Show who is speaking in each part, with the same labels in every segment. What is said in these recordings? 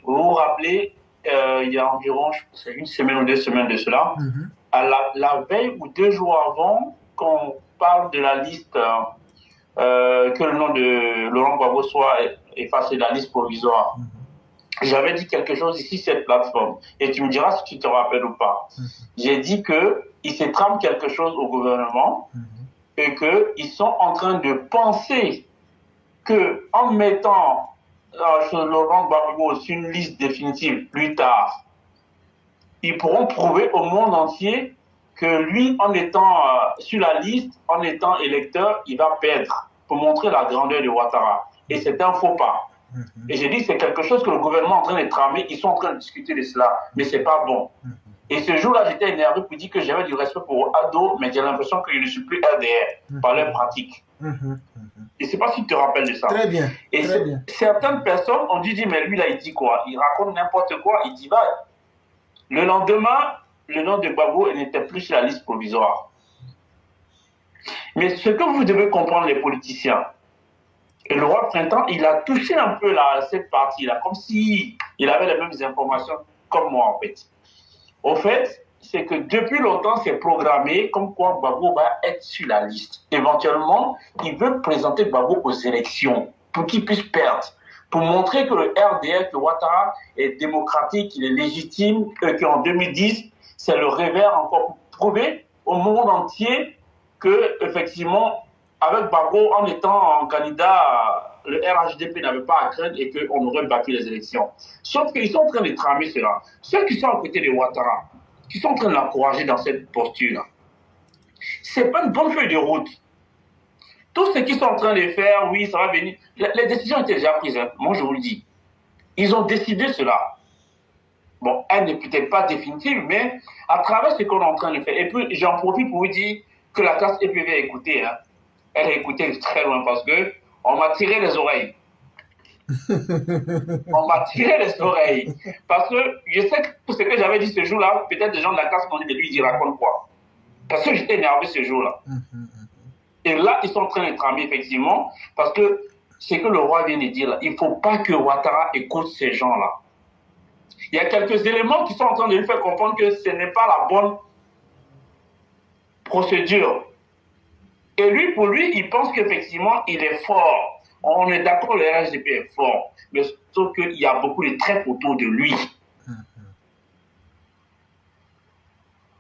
Speaker 1: Vous vous rappelez, il y a environ, je pense, une semaine ou 2 semaines de cela, à la veille ou 2 jours avant qu'on parle de la liste, que le nom de Laurent Gbagbo soit effacé de la liste provisoire. J'avais dit quelque chose ici, cette plateforme, et tu me diras si tu te rappelles ou pas. J'ai dit qu'il se trame quelque chose au gouvernement et qu'ils sont en train de penser qu'en mettant Laurent Gbagbo sur une liste définitive plus tard, ils pourront prouver au monde entier que lui, en étant sur la liste, en étant électeur, il va perdre pour montrer la grandeur de Ouattara. Et c'est un faux pas. Et j'ai dit que c'est quelque chose que le gouvernement est en train de tramer, ils sont en train de discuter de cela, mais c'est pas bon. Et ce jour-là, j'étais énervé pour dire que j'avais du respect pour Ado, mais j'ai l'impression que je ne suis plus RDR par leur pratique. Je ne sais pas si tu te rappelles de ça.
Speaker 2: Très bien.
Speaker 1: Et
Speaker 2: très bien.
Speaker 1: Certaines personnes ont dit, mais lui là, il dit quoi? Il raconte n'importe quoi, il dit, bah, le lendemain, le nom de Gbagbo n'était plus sur la liste provisoire. Mais ce que vous devez comprendre, les politiciens, et le roi Printemps, il a touché un peu cette partie-là, comme s'il avait les mêmes informations comme moi, en fait. Au fait, c'est que depuis longtemps, c'est programmé comme quoi Gbagbo va être sur la liste. Éventuellement, il veut présenter Gbagbo aux élections pour qu'il puisse perdre, pour montrer que le RDR, que Ouattara est démocratique, il est légitime, qu'en 2010, c'est le revers encore pour prouver au monde entier que, effectivement, avec Gbagbo, en étant candidat, le RHDP n'avait pas à craindre et qu'on aurait battu les élections. Sauf qu'ils sont en train de tramer cela. Ceux qui sont à côté de Ouattara, qui sont en train de l'encourager dans cette posture-là, c'est pas une bonne feuille de route. Tout ce qu'ils sont en train de faire, oui, ça va venir. Les décisions étaient déjà prises, hein. Moi je vous le dis. Ils ont décidé cela. Bon, elle n'est peut-être pas définitive, mais à travers ce qu'on est en train de faire. Et puis, j'en profite pour vous dire que la classe EPV a écouté, hein. Elle a écouté très loin parce que on m'a tiré les oreilles. On m'a tiré les oreilles. Parce que je sais que ce que j'avais dit ce jour-là, peut-être des gens de la classe m'ont dit de lui, il raconte quoi. Parce que j'étais énervé ce jour-là. Et là, ils sont en train de tramer, effectivement, parce que c'est que le roi vient de dire là, il ne faut pas que Ouattara écoute ces gens-là. Il y a quelques éléments qui sont en train de lui faire comprendre que ce n'est pas la bonne procédure. Et lui, pour lui, il pense qu'effectivement, il est fort. On est d'accord, le RHDP est fort. Mais sauf qu'il y a beaucoup de traits autour de lui.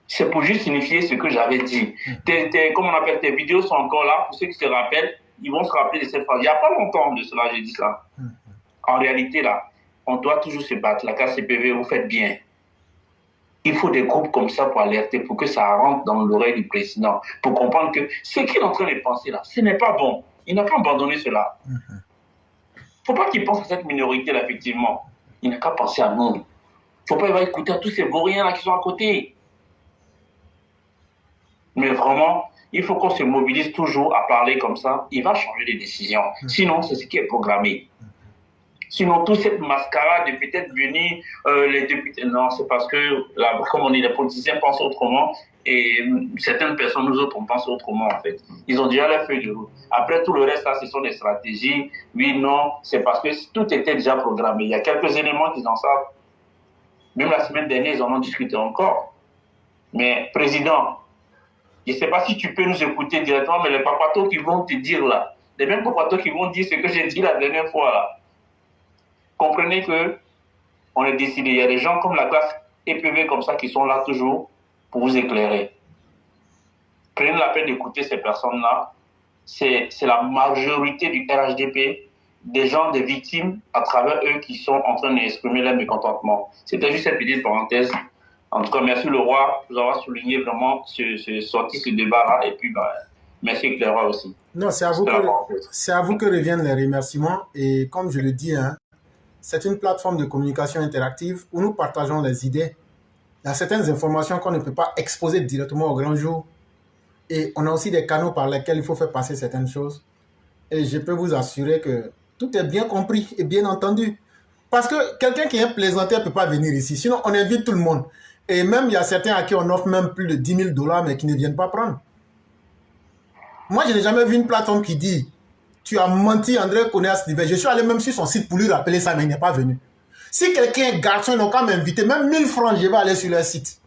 Speaker 1: C'est pour juste signifier ce que j'avais dit. Comme on appelle, tes vidéos sont encore là. Pour ceux qui se rappellent, ils vont se rappeler de cette phrase. Il n'y a pas longtemps de cela, j'ai dit ça. En réalité, là, on doit toujours se battre. La KCPV, vous faites bien. Il faut des groupes comme ça pour alerter, pour que ça rentre dans l'oreille du président, pour comprendre que ce qu'il est en train de penser là, ce n'est pas bon. Il n'a pas abandonné cela. Il ne faut pas qu'il pense à cette minorité-là, effectivement. Il n'a qu'à penser à nous. Il ne faut pas écouter à tous ces vauriens-là qui sont à côté. Mais vraiment, il faut qu'on se mobilise toujours à parler comme ça. Il va changer les décisions. Sinon, c'est ce qui est programmé. Sinon, toute cette mascarade de peut-être venir, les députés, non, c'est parce que, là, comme on dit, les politiciens pensent autrement et certaines personnes, nous autres, on pense autrement, en fait. Ils ont déjà la feuille de route. Après, tout le reste, là, ce sont des stratégies. Oui, non, c'est parce que tout était déjà programmé. Il y a quelques éléments qu'ils en savent. Même la semaine dernière, ils en ont discuté encore. Mais, président, je ne sais pas si tu peux nous écouter directement, mais les papatos qui vont te dire là, les mêmes papatos qui vont dire ce que j'ai dit la dernière fois là, comprenez qu'on est décidé. Il y a des gens comme la classe EPV comme ça qui sont là toujours pour vous éclairer. Prenez la peine d'écouter ces personnes-là. C'est la majorité du RHDP, des gens, des victimes, à travers eux qui sont en train d'exprimer leur mécontentement. C'était juste cette petite parenthèse. En tout cas, merci le roi pour avoir souligné vraiment ce débat-là. Et puis, merci le roi aussi.
Speaker 2: Non, c'est à vous que reviennent les remerciements. Et comme je le dis, hein, c'est une plateforme de communication interactive où nous partageons les idées. Il y a certaines informations qu'on ne peut pas exposer directement au grand jour. Et on a aussi des canaux par lesquels il faut faire passer certaines choses. Et je peux vous assurer que tout est bien compris et bien entendu. Parce que quelqu'un qui est un plaisanteur ne peut pas venir ici. Sinon, on invite tout le monde. Et même, il y a certains à qui on offre même plus de 10 000 $, mais qui ne viennent pas prendre. Moi, je n'ai jamais vu une plateforme qui dit « Tu as menti, André Koné à ce niveau. » Je suis allé même sur son site pour lui rappeler ça, mais il n'est pas venu. Si quelqu'un est garçon, ils n'ont qu'à m'inviter. Même 1000 francs, je vais aller sur leur site.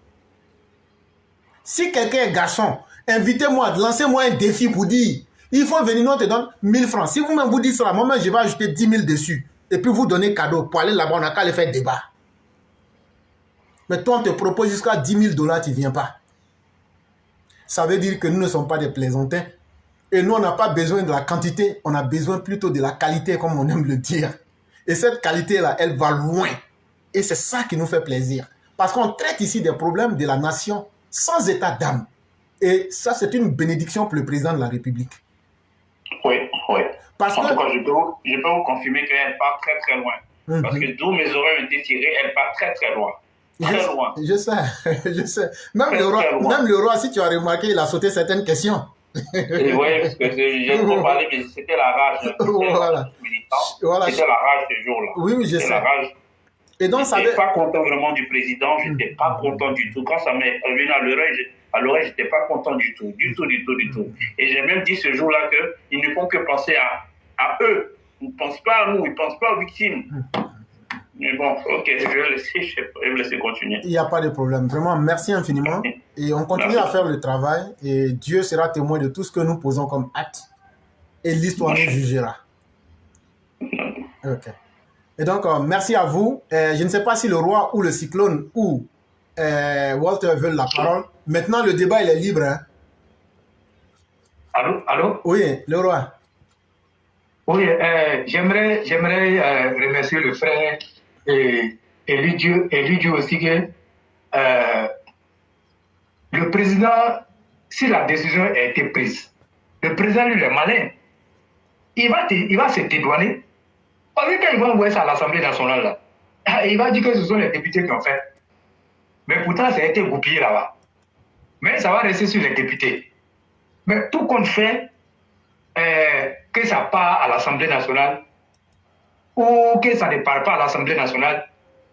Speaker 2: Si quelqu'un est garçon, invitez-moi, lancez-moi un défi pour dire, il faut venir, nous on te donne 1000 francs. Si vous-même vous dites ça, moi-même, je vais ajouter 10 000 dessus. Et puis vous donner cadeau. Pour aller là-bas, on n'a qu'à aller faire débat. Mais toi, on te propose jusqu'à 10 000 $, tu ne viens pas. Ça veut dire que nous ne sommes pas des plaisantins. Et nous, on n'a pas besoin de la quantité, on a besoin plutôt de la qualité, comme on aime le dire. Et cette qualité-là, elle va loin. Et c'est ça qui nous fait plaisir. Parce qu'on traite ici des problèmes de la nation sans état d'âme. Et ça, c'est une bénédiction pour le président de la République.
Speaker 1: Oui, oui.
Speaker 2: Parce
Speaker 1: en
Speaker 2: que...
Speaker 1: tout cas, je peux vous confirmer qu'elle part très, très loin. Parce que d'où mes oreilles ont été tirées, elle part très, très loin. Très loin.
Speaker 2: Je sais, je sais. Même le roi, si tu as remarqué, il a sauté certaines questions.
Speaker 1: Oui, parce que j'ai trop parlé, mais c'était la rage.
Speaker 2: Voilà.
Speaker 1: C'était la rage ce jour-là.
Speaker 2: Oui, je sais.
Speaker 1: La rage.
Speaker 2: Et donc,
Speaker 1: je n'étais pas content vraiment du président, je n'étais pas content du tout. Quand ça m'est revenu à l'oreille, je n'étais pas content du tout. Et j'ai même dit ce jour-là qu'ils ne font que penser à eux. Ils ne pensent pas à nous, ils ne pensent pas aux victimes. Mais bon, ok, je vais me laisser continuer.
Speaker 2: Il n'y a pas de problème. Vraiment, merci infiniment. Et on continue à faire le travail. Et Dieu sera témoin de tout ce que nous posons comme acte. Et l'histoire nous jugera. Ok. Et donc, merci à vous. Je ne sais pas si le roi ou le cyclone ou Walter veulent la parole. Maintenant, le débat, il est libre. Hein?
Speaker 3: Allô?
Speaker 2: Oui, le roi.
Speaker 3: Oui, j'aimerais remercier le frère et lui dire aussi que le président, si la décision a été prise, le président, lui, est malin. Il va se dédouaner. Parce que quand il va envoyer ça à l'Assemblée nationale, là, il va dire que ce sont les députés qui ont fait. Mais pourtant, ça a été goupillé là-bas. Mais ça va rester sur les députés. Mais tout compte fait, que ça part à l'Assemblée nationale ou que ça ne part pas à l'Assemblée nationale,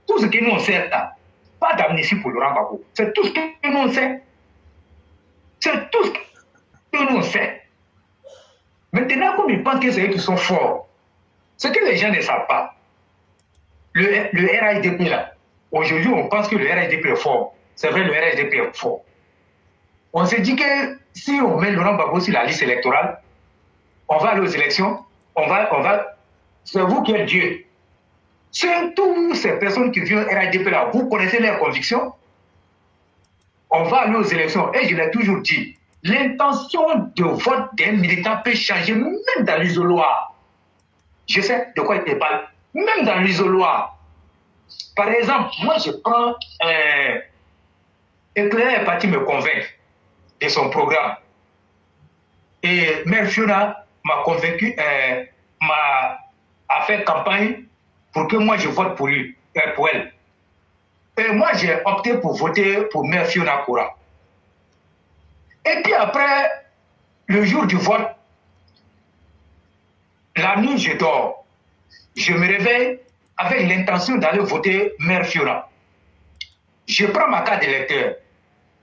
Speaker 3: tout ce que nous on sait là, pas d'amnistie pour Laurent Gbagbo. C'est tout ce que nous on sait. C'est tout ce que nous on sait. Maintenant, comme ils pensent que c'est eux qui sont forts, ce que les gens ne savent pas, le RHDP là, aujourd'hui on pense que le RHDP est fort. C'est vrai, le RHDP est fort. On s'est dit que si on met Laurent Gbagbo sur la liste électorale, on va aller aux élections, c'est vous qui êtes Dieu. C'est toutes ces personnes qui viennent au RHDP là, vous connaissez leurs convictions, on va aller aux élections. Et je l'ai toujours dit, l'intention de vote d'un militant peut changer même dans l'isoloir. Je sais de quoi il te parle. Même dans l'isoloir. Par exemple, moi je prends Éclaireur est parti me convaincre de son programme. Et Mère Fiona m'a convaincu, a fait campagne pour que moi je vote pour lui, pour elle. Et moi j'ai opté pour voter pour Mère Fiona Koura. Et puis après, le jour du vote, la nuit je dors. Je me réveille avec l'intention d'aller voter Mère Fiona. Je prends ma carte d'électeur.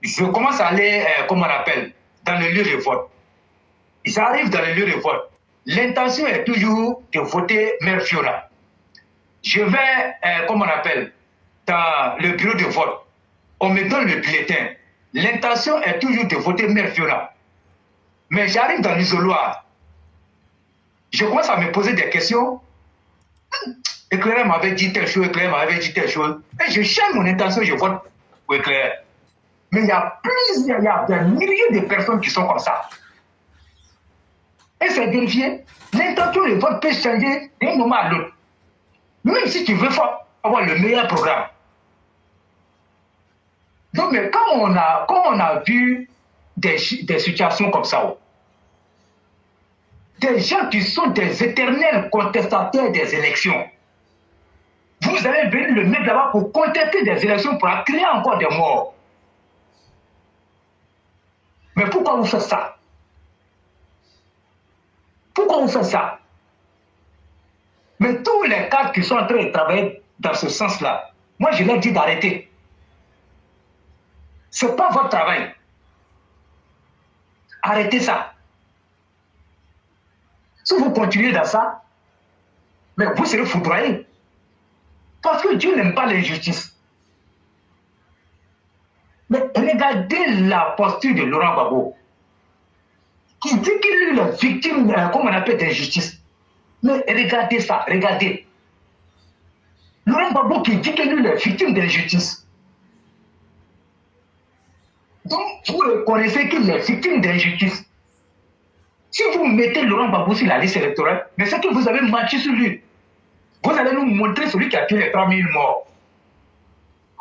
Speaker 3: Je commence à aller, comment on appelle, dans le lieu de vote. J'arrive dans le lieu de vote. L'intention est toujours de voter Mère Fiona. Je vais, comment on appelle, dans le bureau de vote. On me donne le bulletin. L'intention est toujours de voter Mère Fiona. Mais j'arrive dans l'isoloir. Je commence à me poser des questions. Éclaireur m'avait dit telle chose, Éclaireur m'avait dit telle chose. Et je change mon intention, je vote pour Éclaireur. Mais il y a des milliers de personnes qui sont comme ça. Et c'est vérifié. L'intention de vote peut changer d'un moment à l'autre. Même si tu veux avoir le meilleur programme. Donc, mais quand on a vu des situations comme ça, des gens qui sont des éternels contestataires des élections, vous allez venir le mettre là-bas pour contester des élections, pour créer encore des morts. Mais pourquoi vous faites ça? Pourquoi vous faites ça? Mais tous les cadres qui sont en train de travailler dans ce sens-là, moi je leur dis d'arrêter. Ce n'est pas votre travail. Arrêtez ça. Si vous continuez dans ça, mais vous serez foudroyés. Parce que Dieu n'aime pas l'injustice. Mais regardez la posture de Laurent Gbagbo, qui dit qu'il est la victime, comme on appelle, d'injustice. Mais regardez ça, regardez. Laurent Gbagbo qui dit qu'il est la victime d'injustice. Donc, vous reconnaissez qu'il est victime d'injustice. Si vous mettez Laurent Gbagbo sur la liste électorale, mais c'est que vous avez marché sur lui. Vous allez nous montrer celui qui a tué les 3000 morts.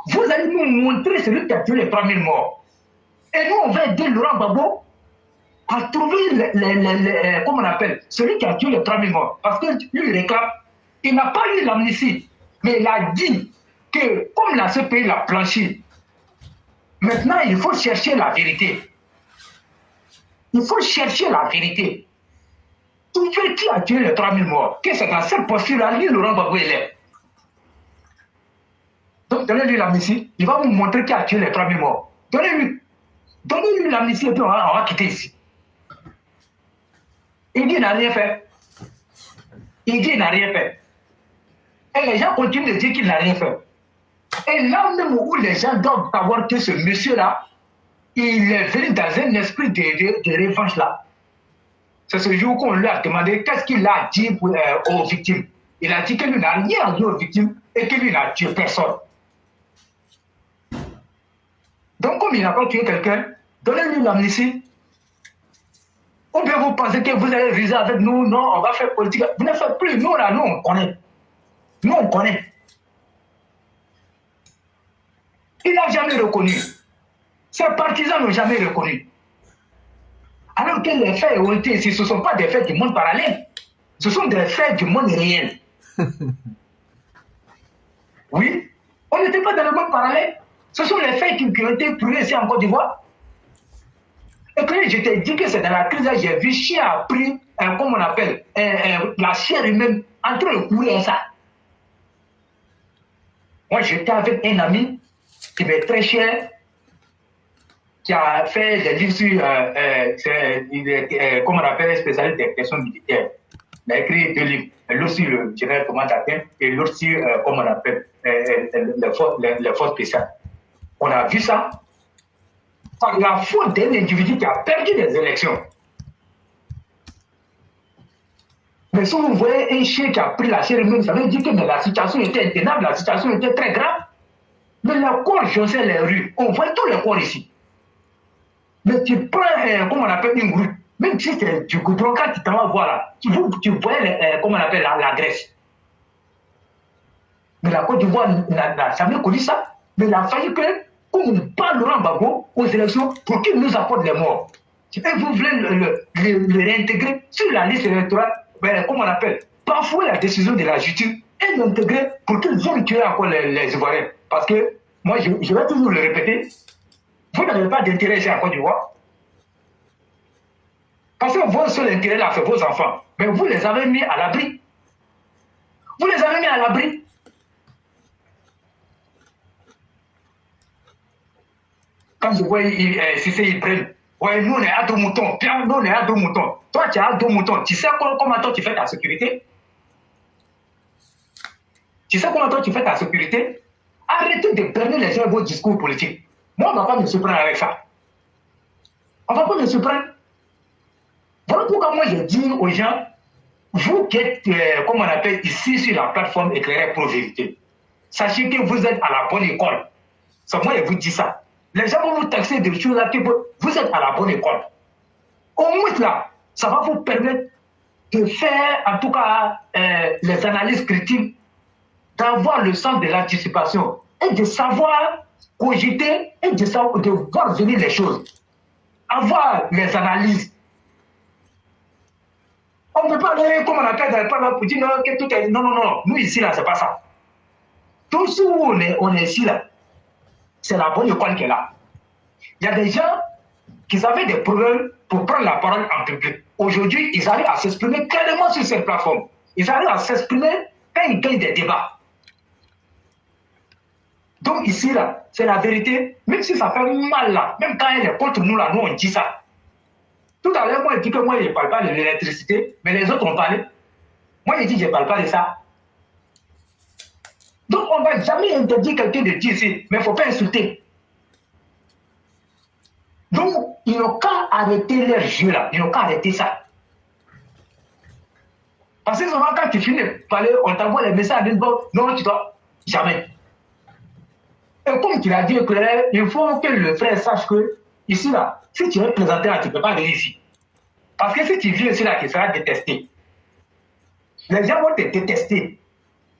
Speaker 3: Vous allez nous montrer celui qui a tué les 3000 morts. Et nous, on va aider Laurent Gbagbo à trouver comment on appelle, celui qui a tué les 3000 morts. Parce que lui, il réclame, il n'a pas eu l'amnistie, mais il a dit que comme la CPI l'a planché, maintenant, il faut chercher la vérité. Il faut chercher la vérité. Trouver qui a tué les 3000 morts. Que c'est dans cette posture-là, lui, Laurent Gbagbo, il est. Donc, donnez-lui l'amnistie, il va vous montrer qui a tué les 3000 morts. Donnez-lui l'amnistie et puis on va quitter ici. Il dit qu'il n'a rien fait. Il dit qu'il n'a rien fait. Et les gens continuent de dire qu'il n'a rien fait. Et là même où les gens doivent savoir que ce monsieur-là, il est venu dans un esprit de revanche là. C'est ce jour qu'on lui a demandé qu'est-ce qu'il a dit aux victimes. Il a dit que lui n'a rien dit aux victimes et que lui n'a tué personne. Donc comme il n'a pas tué quelqu'un, donnez-lui l'amnistie. Ou bien vous pensez que vous allez viser avec nous, non, on va faire politique. Vous ne faites plus, nous là, nous on connaît. Nous on connaît. Il n'a jamais reconnu. Ses partisans n'ont jamais reconnu. Alors que les faits ont été ici, ce ne sont pas des faits du monde parallèle. Ce sont des faits du monde réel. Oui, on n'était pas dans le monde parallèle. Ce sont les faits qui ont été prouvés ici en Côte d'Ivoire. Et puis je t'ai dit que c'est dans la crise, j'ai vu chien a pris, comme on appelle, la chair humaine en train de courir ça. Moi j'étais avec un ami qui m'est très cher, qui a fait des livres sur, comme on appelle, spécialiste des questions militaires. Il a écrit 2 livres, l'autre sur le général Commandatin et l'autre sur, comme on appelle, les forces spéciales. On a vu ça par la faute d'un individu qui a perdu les élections. Mais si vous voyez un chien qui a pris la chair humaine, ça veut dire que la situation était intenable, la situation était très grave. Mais le corps jonchait les rues. On voit tous les corps ici. Mais tu prends, comment on appelle, une grue. Même si c'est du goudron, quand tu t'en vas voir là, tu vois, comment on appelle, la graisse. Mais la Côte d'Ivoire n'a jamais connu ça. Mais il a fallu que, comme on parle Laurent Gbagbo aux élections, pour qu'il nous apporte les morts. Et vous voulez le réintégrer sur la liste électorale, comment on appelle, bafouer la décision de la justice et l'intégrer pour qu'ils viennent tuer encore les Ivoiriens. Parce que, moi, je vais toujours le répéter, vous n'avez pas d'intérêt ici en Côte d'Ivoire. Parce que votre seul intérêt là, c'est vos enfants. Mais vous les avez mis à l'abri. Vous les avez mis à l'abri. Quand je vois si c'est Ibrahim, ouais, nous on est à 2 moutons. Bien, nous on est à 2 moutons. Toi tu es à 2 moutons. Tu sais comment toi tu fais ta sécurité? Tu sais comment toi tu fais ta sécurité? Arrêtez de berner les gens avec vos discours politiques. Moi, on ne va pas me surprendre avec ça. On ne va pas me surprendre. Voilà pourquoi moi je dis aux gens, vous qui êtes, comme on appelle ici sur la plateforme éclairée pour vérité, sachez que vous êtes à la bonne école. C'est moi qui vous dis ça. Les gens vont vous taxer de choses là, que vous êtes à la bonne école. Au moins là, ça va vous permettre de faire en tout cas les analyses critiques, d'avoir le sens de l'anticipation et de savoir cogiter et de voir venir les choses. Avoir les analyses. On ne peut pas aller comme on appelle dans le parlement pour dire non, que tout est. Non, non, non. Nous ici là, c'est pas ça. Tout ce où on est ici là, c'est la bonne école qui est là. Il y a des gens qui avaient des problèmes pour prendre la parole en public. Aujourd'hui, ils arrivent à s'exprimer clairement sur cette plateforme. Ils arrivent à s'exprimer quand ils gagnent des débats. Donc ici là, c'est la vérité. Même si ça fait mal là, même quand elle est contre nous là, nous on dit ça. Tout à l'heure, moi je dis que moi je ne parle pas de l'électricité, mais les autres ont parlé. Moi je dis que je ne parle pas de ça. Donc, on ne va jamais interdire quelqu'un de dire ici, mais il ne faut pas insulter. Donc, ils n'ont qu'à arrêter leur jeu là. Ils n'ont qu'à arrêter ça. Parce que souvent, quand tu finis de parler, on t'envoie les messages à non, tu dois jamais. Et comme tu l'as dit, il faut que le frère sache que, ici là, si tu es présenté là, tu ne peux pas venir ici. Parce que si tu viens ici là, tu seras détesté. Les gens vont te détester.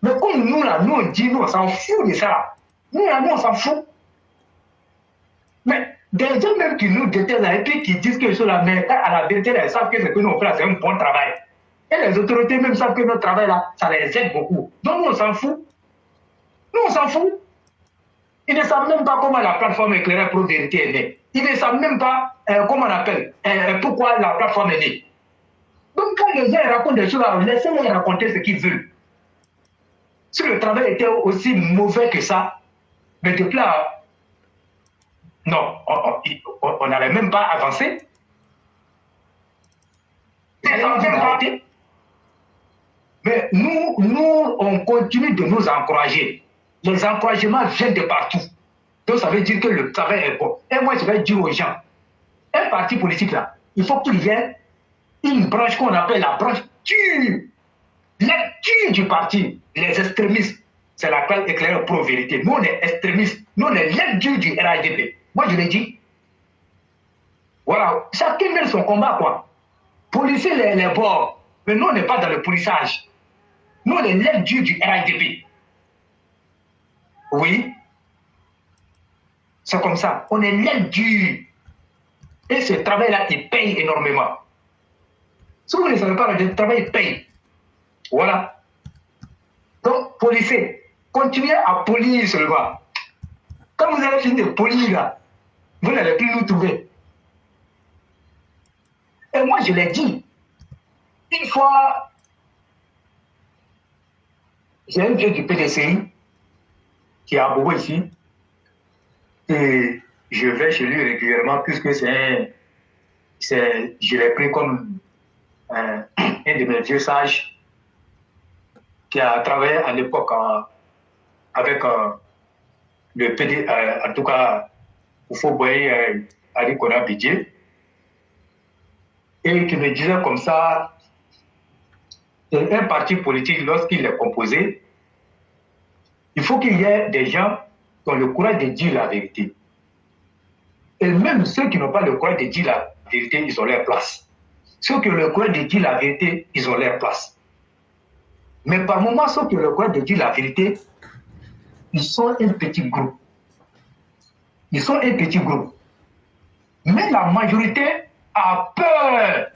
Speaker 3: Mais comme nous là, nous on dit, nous on s'en fout de ça. Nous là, nous on s'en fout. Mais des gens même qui nous détestent là, et puis qui disent que là, mais à la vérité, ils savent que ce que nous faisons, c'est un bon travail. Et les autorités même savent que notre travail là, ça les aide beaucoup. Donc nous on s'en fout. Nous on s'en fout. Ils ne savent même pas comment la plateforme éclairée pour vérité est née. Ils ne savent même pas comment on appelle, pourquoi la plateforme est née. Donc quand les gens racontent des choses, laissez-les raconter ce qu'ils veulent. Si le travail était aussi mauvais que ça, mais depuis là, non, on n'allait même pas avancer. Mais nous, on continue de nous encourager. Les encouragements viennent de partout. Donc ça veut dire que le travail est bon. Et moi, je vais dire aux gens, un parti politique là, il faut qu'il y ait une branche qu'on appelle la branche dure. La dure du parti, les extrémistes, c'est laquelle éclaire pro-vérité. Nous, on est extrémistes. Nous, on est l'aide dure du RADP. Moi, je l'ai dit. Voilà. Chacun mène son combat, quoi. Policer les bords. Mais nous, on n'est pas dans le polissage. Nous, on est l'aide dure du RADP. Oui. C'est comme ça. On est l'aide dure. Et ce travail-là, il paye énormément. Si vous ne savez pas, le travail paye. Voilà. Donc, polissez. Continuez à polir seulement. Quand vous avez fini de polir, là, vous n'allez plus nous trouver. Et moi, je l'ai dit. Une fois, j'ai un vieux du PDCI qui est à Bobo ici. Et je vais chez lui régulièrement puisque je l'ai pris comme un de mes vieux sages qui a travaillé à l'époque avec le PD, en tout cas, Oufo-Boye Arikona Bidje, et qui me disait comme ça, un parti politique, lorsqu'il est composé, il faut qu'il y ait des gens qui ont le courage de dire la vérité. Et même ceux qui n'ont pas le courage de dire la vérité, ils ont leur place. Ceux qui ont le courage de dire la vérité, ils ont leur place. Mais par moments, ceux qui ont le courage de dire la vérité, ils sont un petit groupe. Ils sont un petit groupe. Mais la majorité a peur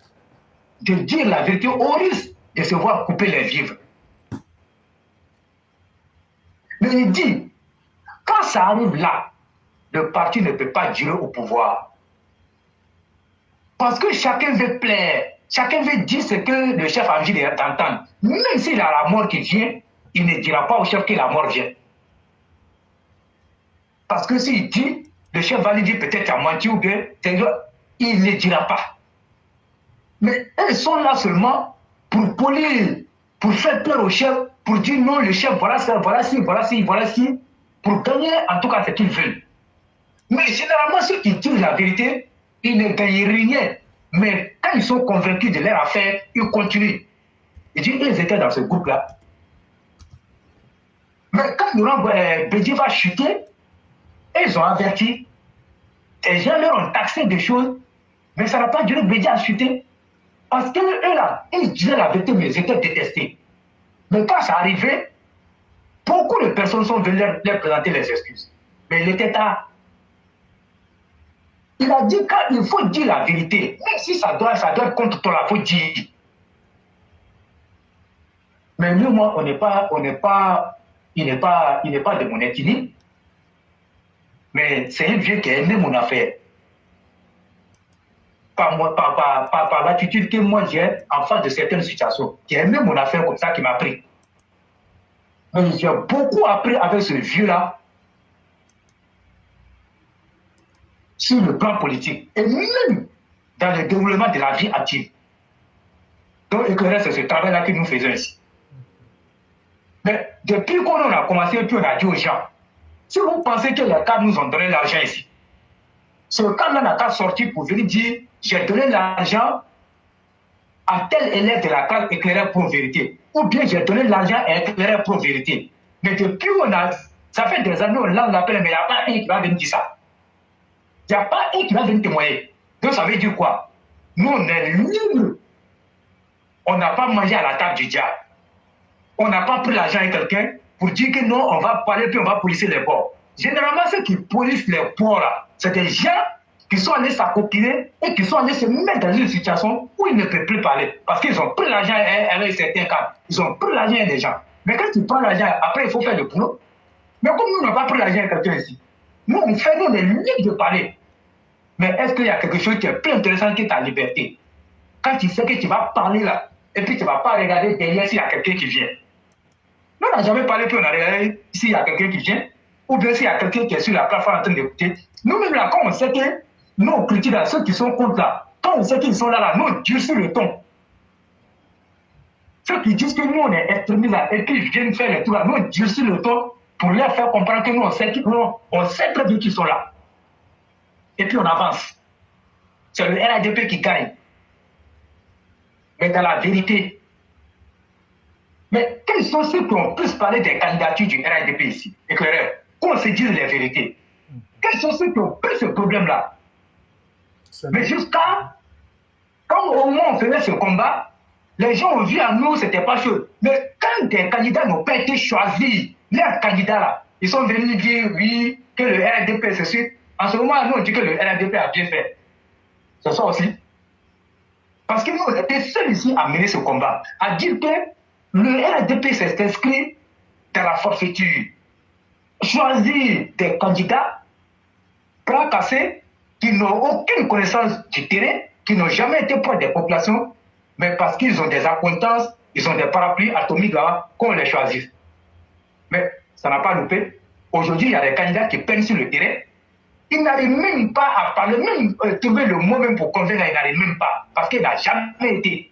Speaker 3: de dire la vérité au risque de se voir couper les vivres. Mais il dit, quand ça arrive là, le parti ne peut pas durer au pouvoir. Parce que chacun veut plaire, chacun veut dire ce que le chef a envie d'entendre. Même s'il a la mort qui vient, il ne dira pas au chef que la mort vient. Parce que s'il dit, le chef va lui dire peut-être à menti ou bien, il ne dira pas. Mais elles sont là seulement pour polir, pour faire peur au chef, pour dire non, le chef, voilà ça, voilà ci, voilà ci, voilà ci, pour gagner en tout cas ce qu'ils veulent. Mais généralement, ceux qui disent la vérité, ils ne gagnent rien. Mais quand ils sont convaincus de leur affaire, ils continuent. Et dit, ils étaient dans ce groupe-là. Mais quand Laurent Bédié va chuter, ils ont averti. Les gens leur ont taxé des choses, mais ça n'a pas duré que Bédié a chuté. Parce qu'eux là, ils disaient la vérité, mais ils étaient détestés. Mais quand ça arrivait, beaucoup de personnes sont venues leur présenter les excuses. Mais il était tard. Il a dit qu'il faut dire la vérité. Même si ça doit être contre toi, il faut dire. Mais nous, moi, il n'est pas de mon ethnie. Mais c'est un vieux qui a aimé mon affaire. Par l'attitude que moi j'ai en face de certaines situations. Qui a aimé mon affaire comme ça, qui m'a pris. Mais j'ai beaucoup appris avec ce vieux-là sur le plan politique et même dans le déroulement de la vie active. Donc, éclairé, c'est ce travail-là que nous faisons ici. Mais depuis qu'on a commencé, puis on a dit aux gens, si vous pensez que les cadres nous ont donné l'argent ici, ce cadre-là n'a qu'à sortir pour venir dire, j'ai donné l'argent à tel élève de la classe éclaireur pour vérité. Ou bien j'ai donné l'argent à éclaireur pour vérité. Mais depuis on a, ça fait des années, on l'appelle, mais il n'y a pas un qui va venir dire ça. Il n'y a pas un qui va venir témoigner. Donc ça veut dire quoi? Nous, on est libres. On n'a pas mangé à la table du diable. On n'a pas pris l'argent à quelqu'un pour dire que non, on va parler puis on va policer les ports. Généralement, ceux qui policent les ports là, c'est des gens qui sont allés s'acoquiner et qui sont allés se mettre dans une situation où ils ne peuvent plus parler. Parce qu'ils ont pris l'argent avec certains cas. Ils ont pris l'argent des gens. Mais quand tu prends l'argent, après, il faut faire le boulot. Mais comme nous, on n'a pas pris l'argent à quelqu'un ici, nous, on est libres de parler. Mais est-ce qu'il y a quelque chose qui est plus intéressant que ta liberté? Quand tu sais que tu vas parler là, et puis tu ne vas pas regarder derrière s'il y a quelqu'un qui vient. Nous, on n'a jamais parlé, puis on a regardé s'il y a quelqu'un qui vient, ou bien s'il y a quelqu'un qui est sur la plateforme en train d'écouter. Nous-mêmes là, quand on sait que nous, critiques là, ceux qui sont contre là, quand on sait qu'ils sont là, nous, on durcit le ton. Ceux qui disent que nous, on est extrémistes là, et puis ils viennent faire les tours là, nous, on durcit le ton pour leur faire comprendre que nous, on sait très bien qu'ils sont là. Et puis on avance. C'est le RADP qui gagne. Mais dans la vérité, mais quels sont ceux qui ont plus parlé des candidatures du RADP ici, éclaireur, qu'on se dise les vérités? Quels sont ceux qui ont pris ce problème-là? Mais jusqu'à, quand au moins on faisait ce combat, les gens ont vu à nous, c'était pas chaud. Mais quand des candidats n'ont pas été choisis, les candidats là, ils sont venus dire oui, que le RADP, c'est sûr. En ce moment, nous, on dit que le RADP a bien fait. C'est ça aussi. Parce que nous, on était seuls ici à mener ce combat, à dire que le RADP s'est inscrit dans la forfaiture. Choisir des candidats, bras cassés, qui n'ont aucune connaissance du terrain, qui n'ont jamais été proches des populations, mais parce qu'ils ont des accointances, ils ont des parapluies atomiques là, qu'on les choisisse. Mais ça n'a pas loupé. Aujourd'hui, il y a des candidats qui peinent sur le terrain. Ils n'arrivent même pas à parler, même trouver le mot même pour convaincre, ils n'arrivent même pas, parce qu'il n'a jamais été.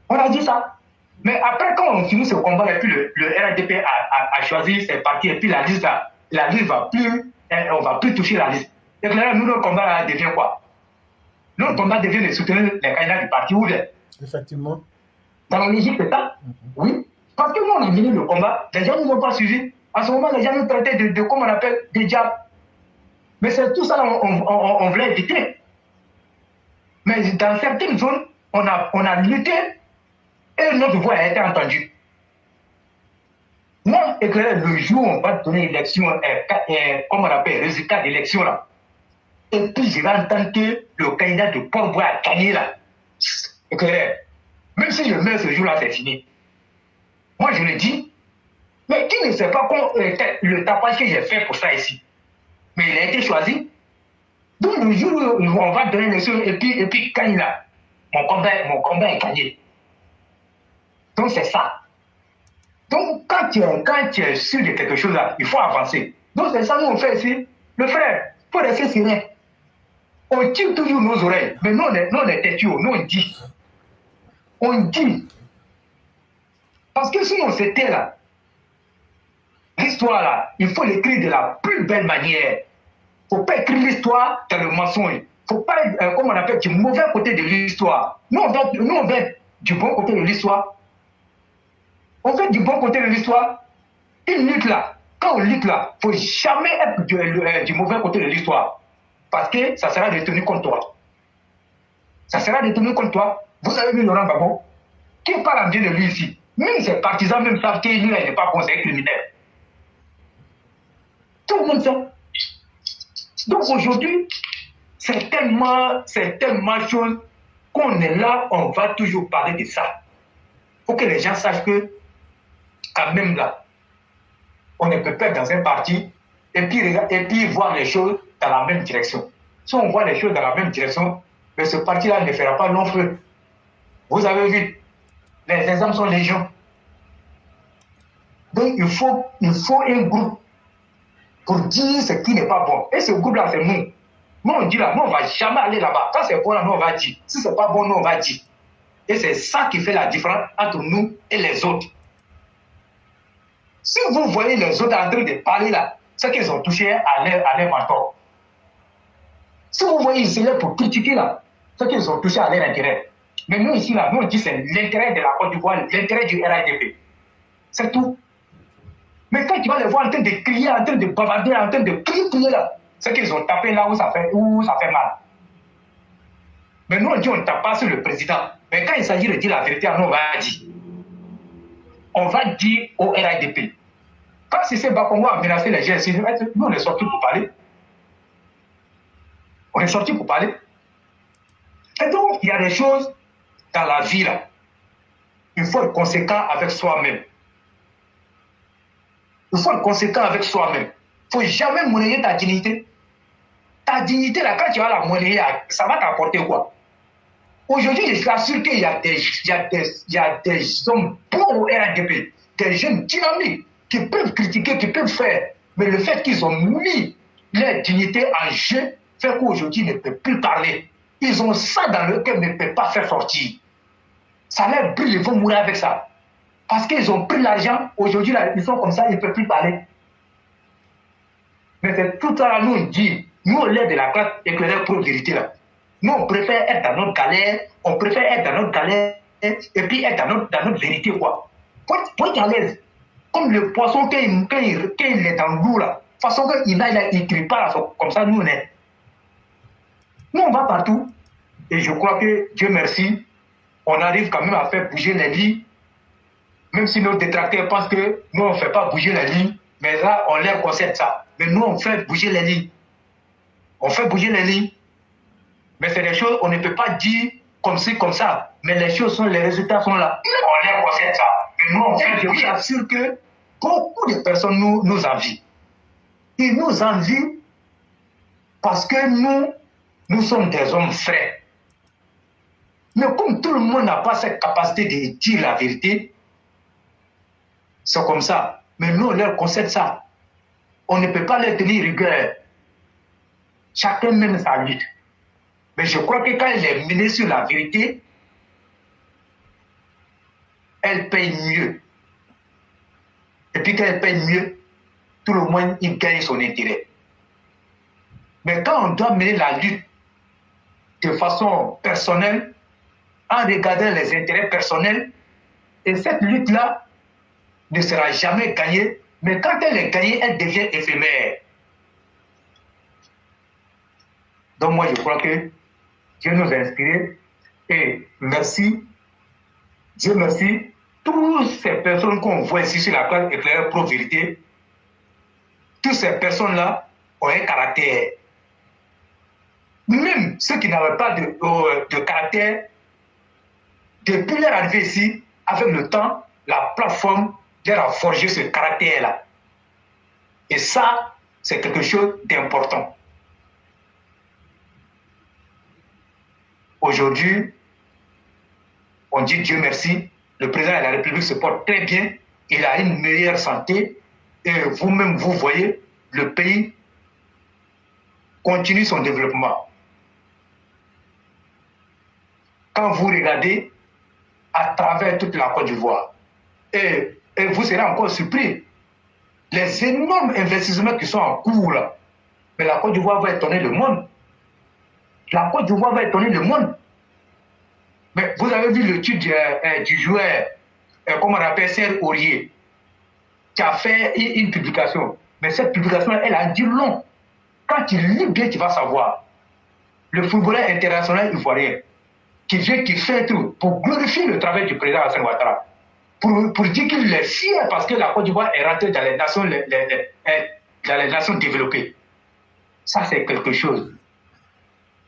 Speaker 3: On a dit ça. Mais après, quand on finit ce combat, et puis le RADP a choisi ses partis, et puis la liste va plus, on va plus toucher la liste. Et là, nous, notre combat là, devient quoi? Notre combat devient de soutenir les candidats du parti ouvert.
Speaker 2: Effectivement.
Speaker 3: Dans la logique, c'est ça? Oui. Parce que nous, on a mené le combat, les gens ne nous ont pas suivis. À ce moment, les gens nous traitaient de comment on appelle, des diables. Mais c'est tout ça on voulait éviter. Mais dans certaines zones, on a lutté et notre voix a été entendue. Moi, le jour où on va donner l'élection, comme on appelle, résultat d'élection là, et puis je vais entendre que le candidat de Port-Bois a gagné là. Même si je meurs ce jour-là, c'est fini. Moi, je le dis, mais qui ne sait pas le tapage que j'ai fait pour ça ici? Mais il a été choisi. Donc le jour où on va donner l'élection et puis gagne là, mon combat est gagné. Donc c'est ça. Donc quand tu es sûr de quelque chose là, il faut avancer. Donc c'est ça nous on fait ici. Le frère, il faut rester serein. On tire toujours nos oreilles. Mais nous on est têtus, nous on dit. On dit. Parce que sinon c'était là. L'histoire là, il faut l'écrire de la plus belle manière. Il ne faut pas écrire l'histoire dans le mensonge. Il ne faut pas être, comme on appelle, du mauvais côté de l'histoire. Nous, on va du bon côté de l'histoire. On fait du bon côté de l'histoire. Une lutte là, quand on lutte là, il ne faut jamais être du mauvais côté de l'histoire. Parce que ça sera détenu contre toi. Ça sera détenu contre toi. Vous avez vu Laurent Gbagbo, qui parle bien de lui ici. Même ses partisans même savent qu'il n'est pas conseiller criminel. Tout le monde sait. Donc aujourd'hui, c'est tellement chose qu'on est là, on va toujours parler de ça. Il faut que les gens sachent que, quand même là, on ne peut pas être dans un parti et puis voir les choses dans la même direction. Si on voit les choses dans la même direction, mais ce parti-là ne fera pas long feu. Vous avez vu, les exemples sont légion. Donc il faut un groupe pour dire ce qui n'est pas bon. Et ce groupe-là, c'est nous. Nous, on dit là, nous, on ne va jamais aller là-bas. Quand c'est bon, là, nous, on va dire. Si ce n'est pas bon, nous, on va dire. Et c'est ça qui fait la différence entre nous et les autres. Si vous voyez les autres en train de parler là, c'est qu'ils ont touché à leur mentor. Si vous voyez ici là pour critiquer là, c'est qu'ils ont touché à leur intérêt. Mais nous ici là, nous on dit c'est l'intérêt de la Côte d'Ivoire, l'intérêt du RIDP. C'est tout. Mais quand tu vas les voir en train de crier, en train de bavarder, en train de crier là, c'est qu'ils ont tapé là où ça fait mal. Mais nous on dit on ne tape pas sur le président. Mais quand il s'agit de dire la vérité, nous on va dire. On va dire au RIDP. Quand Cissé Bakongo a menacé les GSI, nous on est sortis pour parler. On est sortis pour parler. Et donc, il y a des choses dans la vie là. Il faut être conséquent avec soi-même. Il faut être conséquent avec soi-même. Il ne faut jamais monnayer ta dignité. Ta dignité là, quand tu vas la monnayer, ça va t'apporter quoi? Aujourd'hui, je suis sûr qu'il y a des hommes bons au RDP, des jeunes dynamiques qui peuvent critiquer, qui peuvent faire. Mais le fait qu'ils ont mis leur dignité en jeu fait qu'aujourd'hui, ils ne peuvent plus parler. Ils ont ça dans le cœur, mais ne peuvent pas faire sortir. Ça leur brûle, ils vont mourir avec ça. Parce qu'ils ont pris l'argent, aujourd'hui, ils sont comme ça, ils ne peuvent plus parler. Mais c'est tout ça, nous, on dit, nous, on l'aide de la classe éclairée pour vérité là. Nous, on préfère être dans notre galère, et puis être dans notre vérité, quoi. Pour être à l'aise. Comme le poisson, quand il est dans l'eau, là, de toute façon, il ne crie pas, là, comme ça, nous, on est. Nous, on va partout. Et je crois que, Dieu merci, on arrive quand même à faire bouger les lits. Même si nos détracteurs pensent que nous, on ne fait pas bouger les lits, mais là, on leur concède ça. Mais nous, on fait bouger les lits. On fait bouger les lits. Mais c'est des choses, on ne peut pas dire comme ci, comme ça. Mais les choses sont, les résultats sont là. On leur concède ça. Mais nous, on fait, je vous assure que beaucoup de personnes nous envient. Ils nous envient parce que nous sommes des hommes frais. Mais comme tout le monde n'a pas cette capacité de dire la vérité, c'est comme ça. Mais nous, on leur concède ça. On ne peut pas leur tenir rigueur. Chacun mène sa lutte. Mais je crois que quand elle est menée sur la vérité, elle paye mieux. Et puis quand elle paye mieux, tout le monde, il gagne son intérêt. Mais quand on doit mener la lutte de façon personnelle, en regardant les intérêts personnels, et cette lutte-là ne sera jamais gagnée, mais quand elle est gagnée, elle devient éphémère. Donc moi, je crois que Dieu nous a inspirés, et merci, Dieu merci, toutes ces personnes qu'on voit ici sur la place éclairée pour vérité, toutes ces personnes-là ont un caractère. Même ceux qui n'avaient pas de caractère, depuis leur arrivée ici, avec le temps, la plateforme leur a forgé ce caractère-là. Et ça, c'est quelque chose d'important. Aujourd'hui, on dit Dieu merci, le président de la République se porte très bien, il a une meilleure santé, et vous-même, vous voyez, le pays continue son développement. Quand vous regardez à travers toute la Côte d'Ivoire, et vous serez encore surpris, les énormes investissements qui sont en cours là, mais la Côte d'Ivoire va étonner le monde. La Côte d'Ivoire va étonner le monde. Mais vous avez vu l'étude du joueur, comment on appelle, Serge Aurier, qui a fait une publication. Mais cette publication, elle a dit long. Quand tu lis bien, tu vas savoir. Le footballeur international ivoirien, qui vient, qui fait tout pour glorifier le travail du président Alassane Ouattara, pour dire qu'il est fier parce que la Côte d'Ivoire est rentrée dans les nations développées. Ça, c'est quelque chose.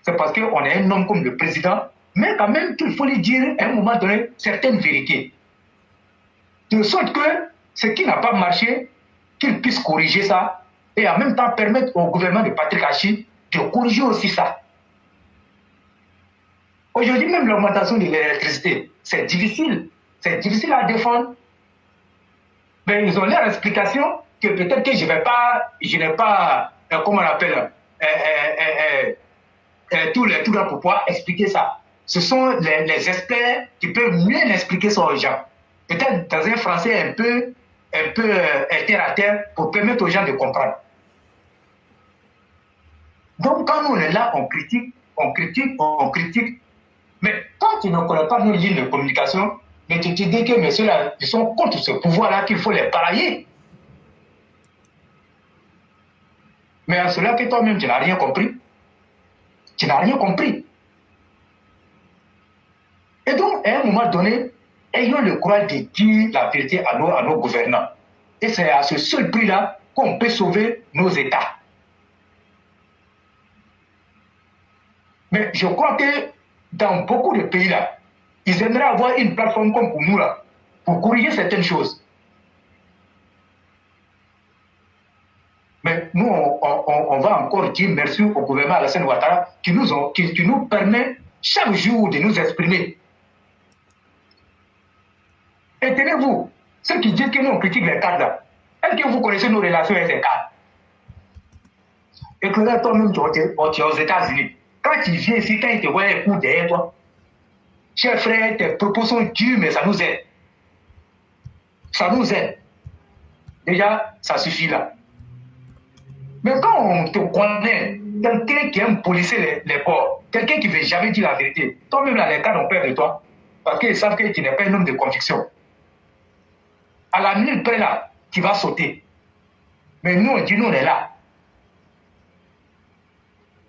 Speaker 3: C'est parce qu'on a un homme comme le président, mais quand même qu'il faut lui dire à un moment donné certaines vérités. De sorte que ce qui n'a pas marché, qu'il puisse corriger ça et en même temps permettre au gouvernement de Patrick Achi de corriger aussi ça. Aujourd'hui, même l'augmentation de l'électricité, c'est difficile. C'est difficile à défendre. Mais ils ont leur explication que peut-être que je n'ai pas, comment on appelle, tout là pour pouvoir expliquer ça. Ce sont les experts qui peuvent mieux expliquer ça aux gens. Peut-être dans un français un peu un peu terre à terre pour permettre aux gens de comprendre. Donc, quand nous, on est là, on critique, on critique, on critique. Mais quand tu ne connais pas nos lignes de communication, mais tu te dis que messieurs-là, ils sont contre ce pouvoir-là, qu'il faut les balayer. Mais à cela que toi-même, tu n'as rien compris. Tu n'as rien compris. Et donc, à un moment donné, ayons le courage de dire la vérité à nos gouvernants. Et c'est à ce seul prix-là qu'on peut sauver nos États. Mais je crois que dans beaucoup de pays-là, ils aimeraient avoir une plateforme comme pour nous, là, pour corriger certaines choses. Mais nous, on va encore dire merci au gouvernement Alassane Ouattara qui nous permet chaque jour de nous exprimer. Et tenez-vous, ceux qui disent que nous on critique les cadres là, est-ce que vous connaissez nos relations avec ces cadres? Et que là, toi-même, tu es aux États-Unis. Quand tu viens ici, quand ils te voient un coup derrière toi, chers frères, tes propos sont durs, mais ça nous aide. Ça nous aide. Déjà, ça suffit là. Mais quand on te connaît, quelqu'un qui aime polisser les corps, quelqu'un qui ne veut jamais dire la vérité, toi-même là, les cadres ont peur de toi, parce qu'ils savent que tu n'es pas un homme de conviction. À la minute près là, tu vas sauter. Mais nous, on dit, nous, on est là.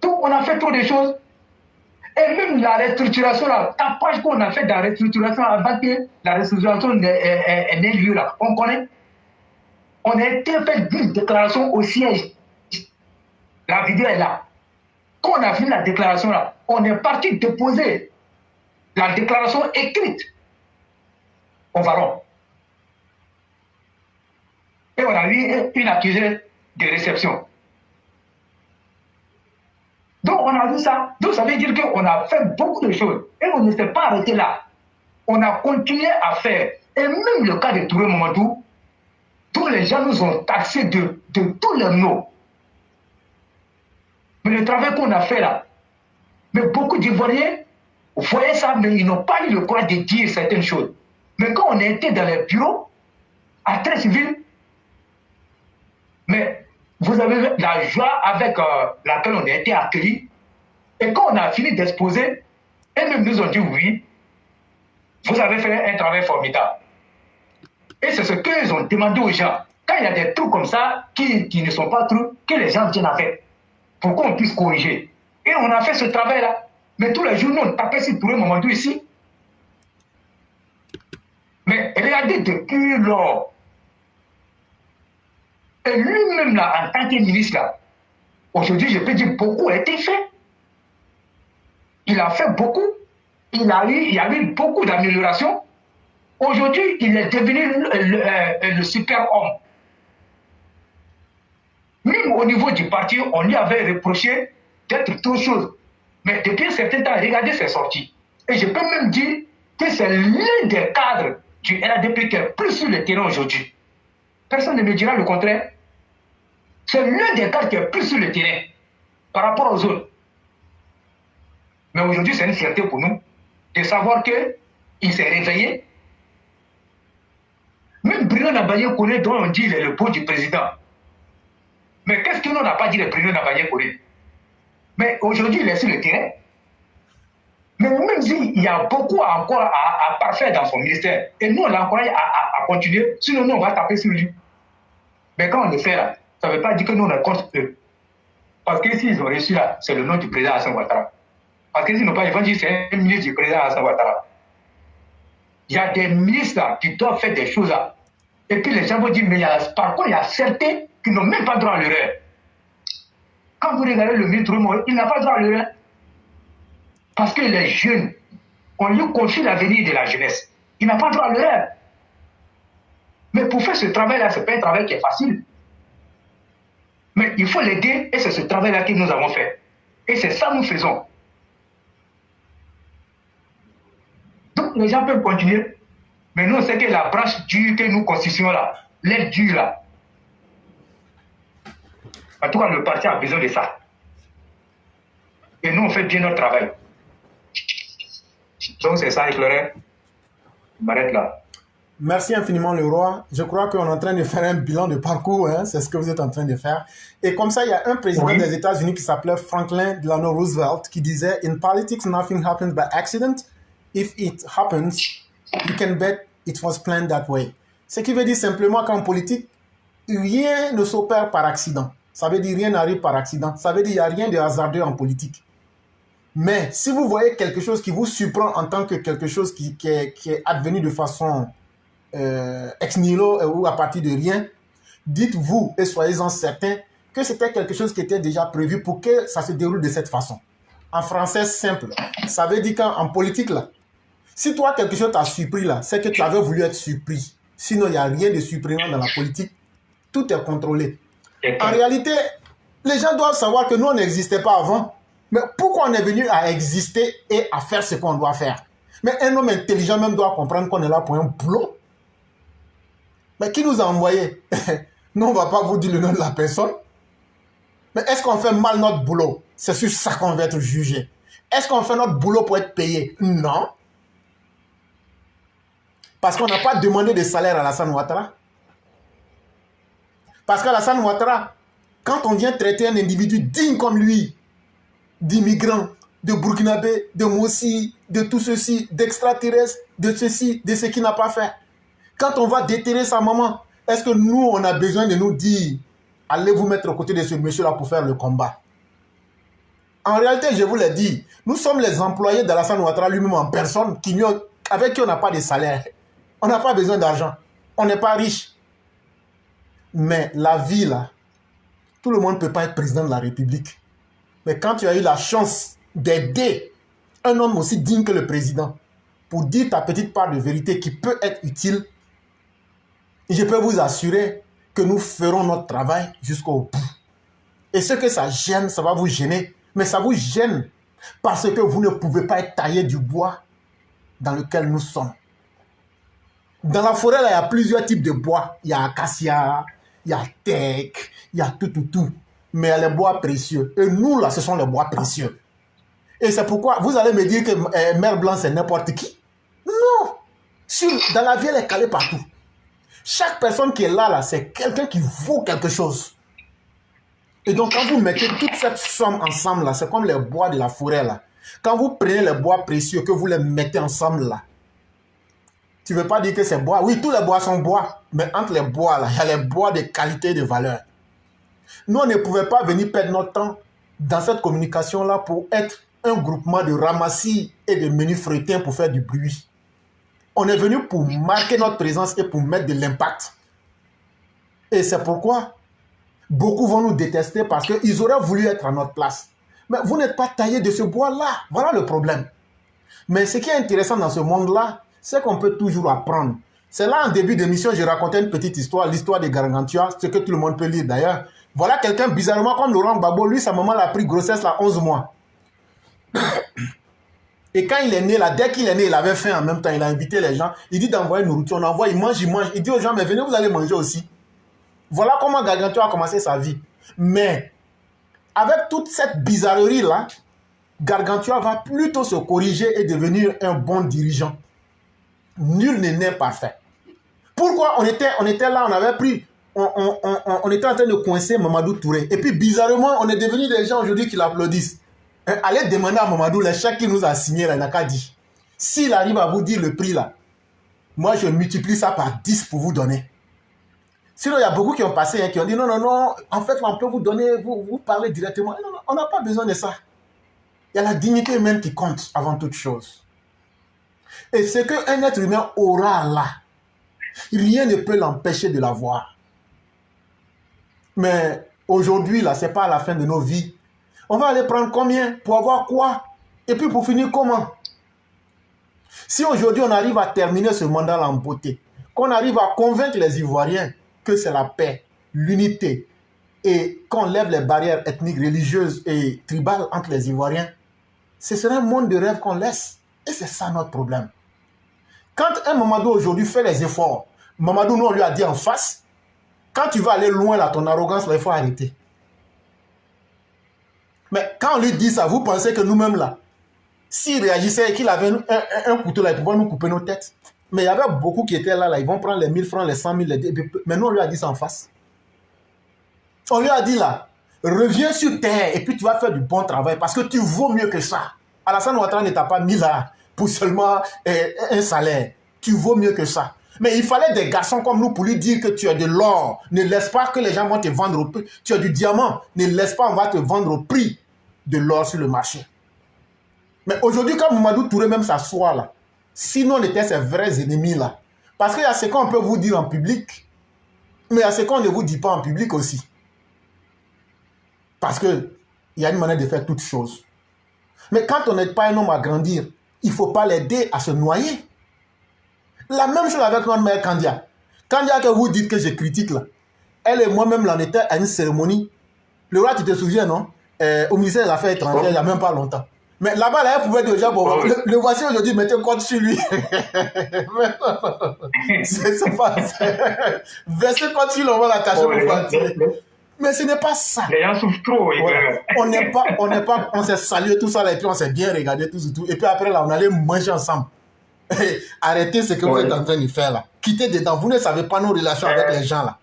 Speaker 3: Donc, on a fait trop de choses. Et même la restructuration, là, tapage qu'on a fait dans la restructuration avant que la restructuration n'ait lieu là, on connaît. On a été fait une déclaration au siège. La vidéo est là. Quand on a fini la déclaration là, on est parti déposer la déclaration écrite au Vallon. Et on a eu une accusée de réception. Donc on a vu ça. Donc ça veut dire qu'on a fait beaucoup de choses. Et on ne s'est pas arrêté là. On a continué à faire. Et même le cas de Touré Mamadou, tous les gens nous ont taxés de tous les noms. Mais le travail qu'on a fait là, mais beaucoup d'Ivoiriens voyaient ça, mais ils n'ont pas eu le courage de dire certaines choses. Mais quand on était dans les bureaux, à très civil, mais vous avez la joie avec laquelle on a été accueillis. Et quand on a fini d'exposer, eux-mêmes nous ont dit oui, vous avez fait un travail formidable. Et c'est ce qu'ils ont demandé aux gens. Quand il y a des trucs comme ça qui ne sont pas trucs, que les gens viennent avec, pour qu'on puisse corriger. Et on a fait ce travail-là. Mais tous les jours, nous, on tapait sur Touré Mamadou ici. Mais regardez depuis lors. Et lui-même, là, en tant que ministre, là, aujourd'hui, je peux dire beaucoup a été fait. Il a fait beaucoup. Il y a eu beaucoup d'améliorations. Aujourd'hui, il est devenu le super-homme. Même au niveau du parti, on lui avait reproché d'être trop chose. Mais depuis un certain temps, regardez ses sorties. Et je peux même dire que c'est l'un des cadres du RADP qui est plus sur le terrain aujourd'hui. Personne ne me dira le contraire. C'est l'un des cadres qui est plus sur le terrain par rapport aux autres. Mais aujourd'hui, c'est une fierté pour nous de savoir qu'il s'est réveillé. Même Bruno Nabayé connaît dont on dit qu'il est le beau du président. Mais qu'est-ce que nous n'a pas dit de Bruno Nabayé connaît? Mais aujourd'hui, il est sur le terrain. Mais même s'il y a beaucoup encore à parfaire dans son ministère, et nous, on l'encourage à continuer, sinon nous, on va taper sur lui. Mais quand on le fait là, ça ne veut pas dire que nous, on est contre eux. Parce que s'ils ont reçu là, c'est le nom du président Alassane Ouattara. Parce que s'ils n'ont pas, ils vont dire que c'est un ministre du président Alassane Ouattara. Il y a des ministres là qui doivent faire des choses là. Et puis les gens vont dire, mais par contre, il y a certains qui n'ont même pas droit à l'erreur. Quand vous regardez le ministre, il n'a pas droit à l'erreur. Parce que les jeunes, on lui confie l'avenir de la jeunesse. Il n'a pas droit à l'erreur. Mais pour faire ce travail-là, ce n'est pas un travail qui est facile. Mais il faut l'aider et c'est ce travail-là que nous avons fait. Et c'est ça que nous faisons. Donc les gens peuvent continuer. Mais nous, on sait que la branche dure que nous constituons là, l'aide dure là. En tout cas, le parti a besoin de ça. Et nous, on fait bien notre travail. Donc c'est ça, éclairé. Je m'arrête là.
Speaker 2: Merci infiniment, le roi. Je crois qu'on est en train de faire un bilan de parcours, hein, c'est ce que vous êtes en train de faire. Et comme ça, il y a un président des États-Unis qui s'appelait Franklin Delano Roosevelt qui disait « In politics, nothing happens by accident. If it happens, you can bet it was planned that way. » Ce qui veut dire simplement qu'en politique, rien ne s'opère par accident. Ça veut dire rien n'arrive par accident. Ça veut dire qu'il n'y a rien de hasardeux en politique. Mais si vous voyez quelque chose qui vous surprend en tant que quelque chose qui est advenu de façon ex nihilo ou à partir de rien, dites-vous et soyez-en certains que c'était quelque chose qui était déjà prévu pour que ça se déroule de cette façon. En français simple, ça veut dire qu'en politique, là, si toi quelque chose t'a surpris, là, c'est que tu avais voulu être surpris. Sinon, il n'y a rien de surprenant dans la politique. Tout est contrôlé. En réalité, les gens doivent savoir que nous, on n'existait pas avant. Mais pourquoi on est venu à exister et à faire ce qu'on doit faire? Mais un homme intelligent même doit comprendre qu'on est là pour un boulot. Mais qui nous a envoyé? Nous, on ne va pas vous dire le nom de la personne. Mais est-ce qu'on fait mal notre boulot? C'est sur ça qu'on va être jugé. Est-ce qu'on fait notre boulot pour être payé? Non. Parce qu'on n'a pas demandé de salaire à Alassane Ouattara. Parce qu'Alassane Ouattara, quand on vient traiter un individu digne comme lui, d'immigrants, de Burkinabé, de Mossi, de tout ceci, d'extraterrestres, de ceci, de ce qu'il n'a pas fait. Quand on va déterrer sa maman, est-ce que nous, on a besoin de nous dire « Allez vous mettre aux côtés de ce monsieur-là pour faire le combat » En réalité, je vous l'ai dit, nous sommes les employés d'Alassane Ouattara lui-même en personne, avec qui on n'a pas de salaire. On n'a pas besoin d'argent. On n'est pas riche. Mais la vie, là, tout le monde ne peut pas être président de la République. Mais quand tu as eu la chance d'aider un homme aussi digne que le président pour dire ta petite part de vérité qui peut être utile, je peux vous assurer que nous ferons notre travail jusqu'au bout. Et ce que ça gêne, ça va vous gêner. Mais ça vous gêne parce que vous ne pouvez pas être taillé du bois dans lequel nous sommes. Dans la forêt, là, il y a plusieurs types de bois. Il y a acacia, il y a teck, il y a tout. Mais il y a les bois précieux. Et nous, là, ce sont les bois précieux. Et c'est pourquoi vous allez me dire que Mère Blanc, c'est n'importe qui. Non. Dans la vie, elle est calée partout. Chaque personne qui est là, c'est quelqu'un qui vaut quelque chose. Et donc, quand vous mettez toute cette somme ensemble, là, c'est comme les bois de la forêt, là. Quand vous prenez les bois précieux, que vous les mettez ensemble, là, tu ne veux pas dire que c'est bois. Oui, tous les bois sont bois. Mais entre les bois, là, il y a les bois de qualité et de valeur. Nous, on ne pouvait pas venir perdre notre temps dans cette communication-là pour être un groupement de ramassis et de menus frétins pour faire du bruit. On est venu pour marquer notre présence et pour mettre de l'impact. Et c'est pourquoi beaucoup vont nous détester parce qu'ils auraient voulu être à notre place. Mais vous n'êtes pas taillé de ce bois-là. Voilà le problème. Mais ce qui est intéressant dans ce monde-là, c'est qu'on peut toujours apprendre. C'est là, en début d'émission, je racontais une petite histoire, l'histoire de Gargantua, ce que tout le monde peut lire d'ailleurs. Voilà quelqu'un bizarrement comme Laurent Gbagbo, lui, sa maman l'a pris grossesse là 11 mois. Et quand il est né là, dès qu'il est né, il avait faim en même temps, il a invité les gens, il dit d'envoyer nourriture, on envoie, il mange. Il dit aux gens, mais venez, vous allez manger aussi. Voilà comment Gargantua a commencé sa vie. Mais, avec toute cette bizarrerie là, Gargantua va plutôt se corriger et devenir un bon dirigeant. Nul n'est né parfait. Pourquoi on était là, on avait pris... On était en train de coincer Mamadou Touré. Et puis, bizarrement, on est devenus des gens aujourd'hui qui l'applaudissent. Allez demander à Mamadou les chèques qu'il nous a signés, là, il n'a qu'à dire. S'il arrive à vous dire le prix, là, moi, je multiplie ça par 10 pour vous donner. Sinon, il y a beaucoup qui ont passé, qui ont dit, non, en fait, on peut vous donner, vous parlez directement. Non, on n'a pas besoin de ça. Il y a la dignité humaine qui compte avant toute chose. Et ce qu'un être humain aura là, rien ne peut l'empêcher de l'avoir. Mais aujourd'hui, là, ce n'est pas à la fin de nos vies. On va aller prendre combien pour avoir quoi? Et puis pour finir comment? Si aujourd'hui on arrive à terminer ce mandat-là en beauté, qu'on arrive à convaincre les Ivoiriens que c'est la paix, l'unité, et qu'on lève les barrières ethniques, religieuses et tribales entre les Ivoiriens, ce sera un monde de rêve qu'on laisse. Et c'est ça notre problème. Quand un Mamadou aujourd'hui fait les efforts, Mamadou, nous on lui a dit en face, quand tu vas aller loin là, ton arrogance, là, il faut arrêter. Mais quand on lui dit ça, vous pensez que nous-mêmes là, s'il réagissait et qu'il avait un couteau là, il pouvait nous couper nos têtes. Mais il y avait beaucoup qui étaient là, ils vont prendre les 1000 francs, les 100 000, mais nous, on lui a dit ça en face. On lui a dit là, reviens sur terre et puis tu vas faire du bon travail parce que tu vaux mieux que ça. Alassane Ouattara ne t'a pas mis là pour seulement un salaire. Tu vaux mieux que ça. Mais il fallait des garçons comme nous pour lui dire que tu as de l'or. Ne laisse pas que les gens vont te vendre au prix. Tu as du diamant. Ne laisse pas, on va te vendre au prix de l'or sur le marché. Mais aujourd'hui, quand Mamadou Touré même s'assoit là, sinon on était ses vrais ennemis là. Parce qu'il y a ce qu'on peut vous dire en public, mais il y a ce qu'on ne vous dit pas en public aussi. Parce qu'il y a une manière de faire toutes choses. Mais quand on n'aide pas un homme à grandir, il ne faut pas l'aider à se noyer. La même chose avec notre mère Kandia. Kandia que vous dites que je critique là, elle et moi-même, on était à une cérémonie. Le roi, tu te souviens, non? Au ministère des Affaires étrangères, il n'y a même pas longtemps. Mais là-bas, là, elle pouvait déjà... Bon, le voici aujourd'hui, mettez un code sur lui. C'est pas... Versez code sur lui, on va l'attacher pour partir. Mais ce n'est pas ça.
Speaker 3: Les gens souffrent trop.
Speaker 2: Voilà. On s'est salué tout ça là, et puis on s'est bien regardé tout. Et puis après là, on allait manger ensemble. Arrêtez ce que vous êtes en train de faire là. Quittez dedans. Vous ne savez pas nos relations avec les gens là.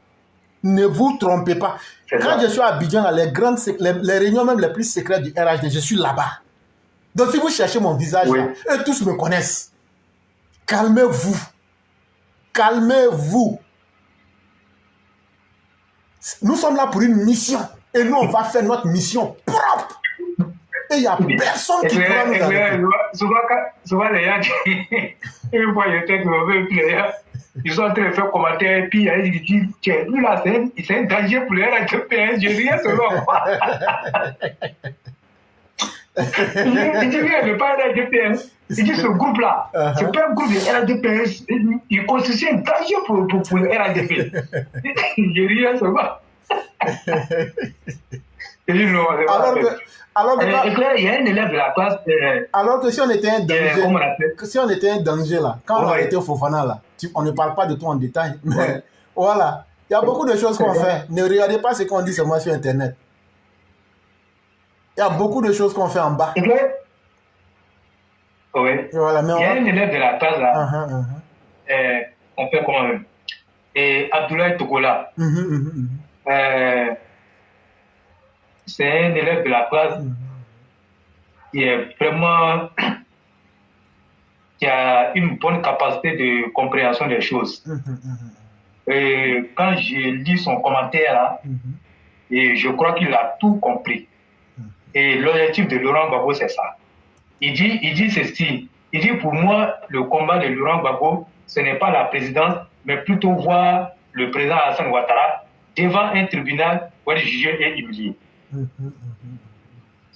Speaker 2: Ne vous trompez pas. Quand je suis à Abidjan, là, les réunions même les plus secrètes du RHD, je suis là-bas. Donc si vous cherchez mon visage là, eux tous me connaissent. Calmez-vous. Calmez-vous. Nous sommes là pour une mission. Et nous, on va faire notre mission propre. Et il n'y a personne qui pourra nous arrêter.
Speaker 3: Souvent, les gens, une fois, ils sont en train de faire commentaire, et puis ils disent, tiens, lui là, c'est un danger pour les RHDP, je rien selon moi. Il dit, lui, il ne veut pas RHDP. Il dit, ce groupe-là, c'est pas un groupe de RHDP, il constitue un danger pour le RHDP. Je rien seulement. Alors que il y a un élève de la classe.
Speaker 2: Alors que si on était un danger, là, quand on était au Fofana là, on ne parle pas de tout en détail. Mais voilà, il y a beaucoup de choses qu'on fait. Ne regardez pas ce qu'on dit seulement sur Internet. Il y a beaucoup de choses qu'on fait en bas.
Speaker 3: Oui.
Speaker 2: Voilà, mais
Speaker 3: il y a un élève de la classe là. On fait comment même. Et Abdoulaye Togola. C'est un élève de la classe qui est vraiment qui a une bonne capacité de compréhension des choses. Et quand je lis son commentaire là, et je crois qu'il a tout compris. Et l'objectif de Laurent Gbagbo, c'est ça. Il dit ceci. Il dit pour moi, le combat de Laurent Gbagbo, ce n'est pas la présidence, mais plutôt voir le président Alassane Ouattara devant un tribunal pour être jugé et humilié.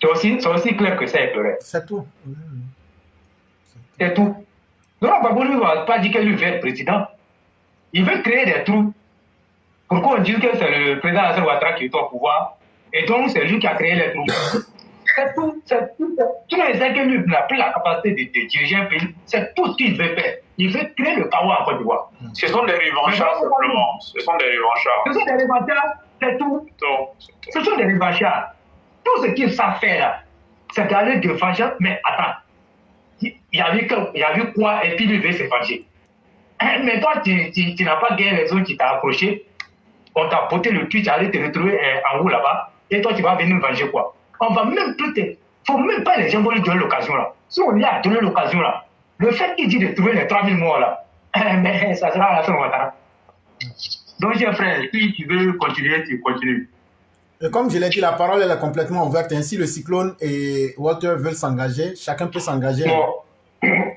Speaker 3: C'est aussi clair que ça est clair.
Speaker 2: C'est tout.
Speaker 3: C'est tout. Laurent Gbagbo ne va pas dire qu'il veut être président. Il veut créer des trous. Pourquoi on dit que c'est le président Alassane Ouattara qui est au pouvoir et donc c'est lui qui a créé les trous? C'est tout. Tous les gens qui lui n'a plus la capacité de diriger un pays, c'est tout ce qu'il veut faire. Il veut créer le chaos en Côte d'Ivoire.
Speaker 1: Ce sont des revanchards, simplement. Ce sont des revanchards.
Speaker 3: Ce sont des revanchards, c'est tout. Ce sont des revanchards. Tout ce qu'ils savent faire là, c'est d'aller de venger. Mais attends, il y a vu quoi et puis lui veut se venger. Mais toi, tu n'as pas gagné les autres qui t'ont approché. On t'a porté le tweet, tu allais te retrouver en haut là-bas. Et toi, tu vas venir venger quoi? On va même plus te... faut même pas les gens lui donner l'occasion là. Si on lui a donné l'occasion là, le fait qu'il dit de trouver les 3000 morts là, mais ça sera à la fin Ouattara. Donc, cher frère, si tu veux continuer, tu continues.
Speaker 2: Et comme je l'ai dit, la parole elle est complètement ouverte. Ainsi, le Cyclone et Walter veulent s'engager. Chacun peut s'engager.
Speaker 4: Bon.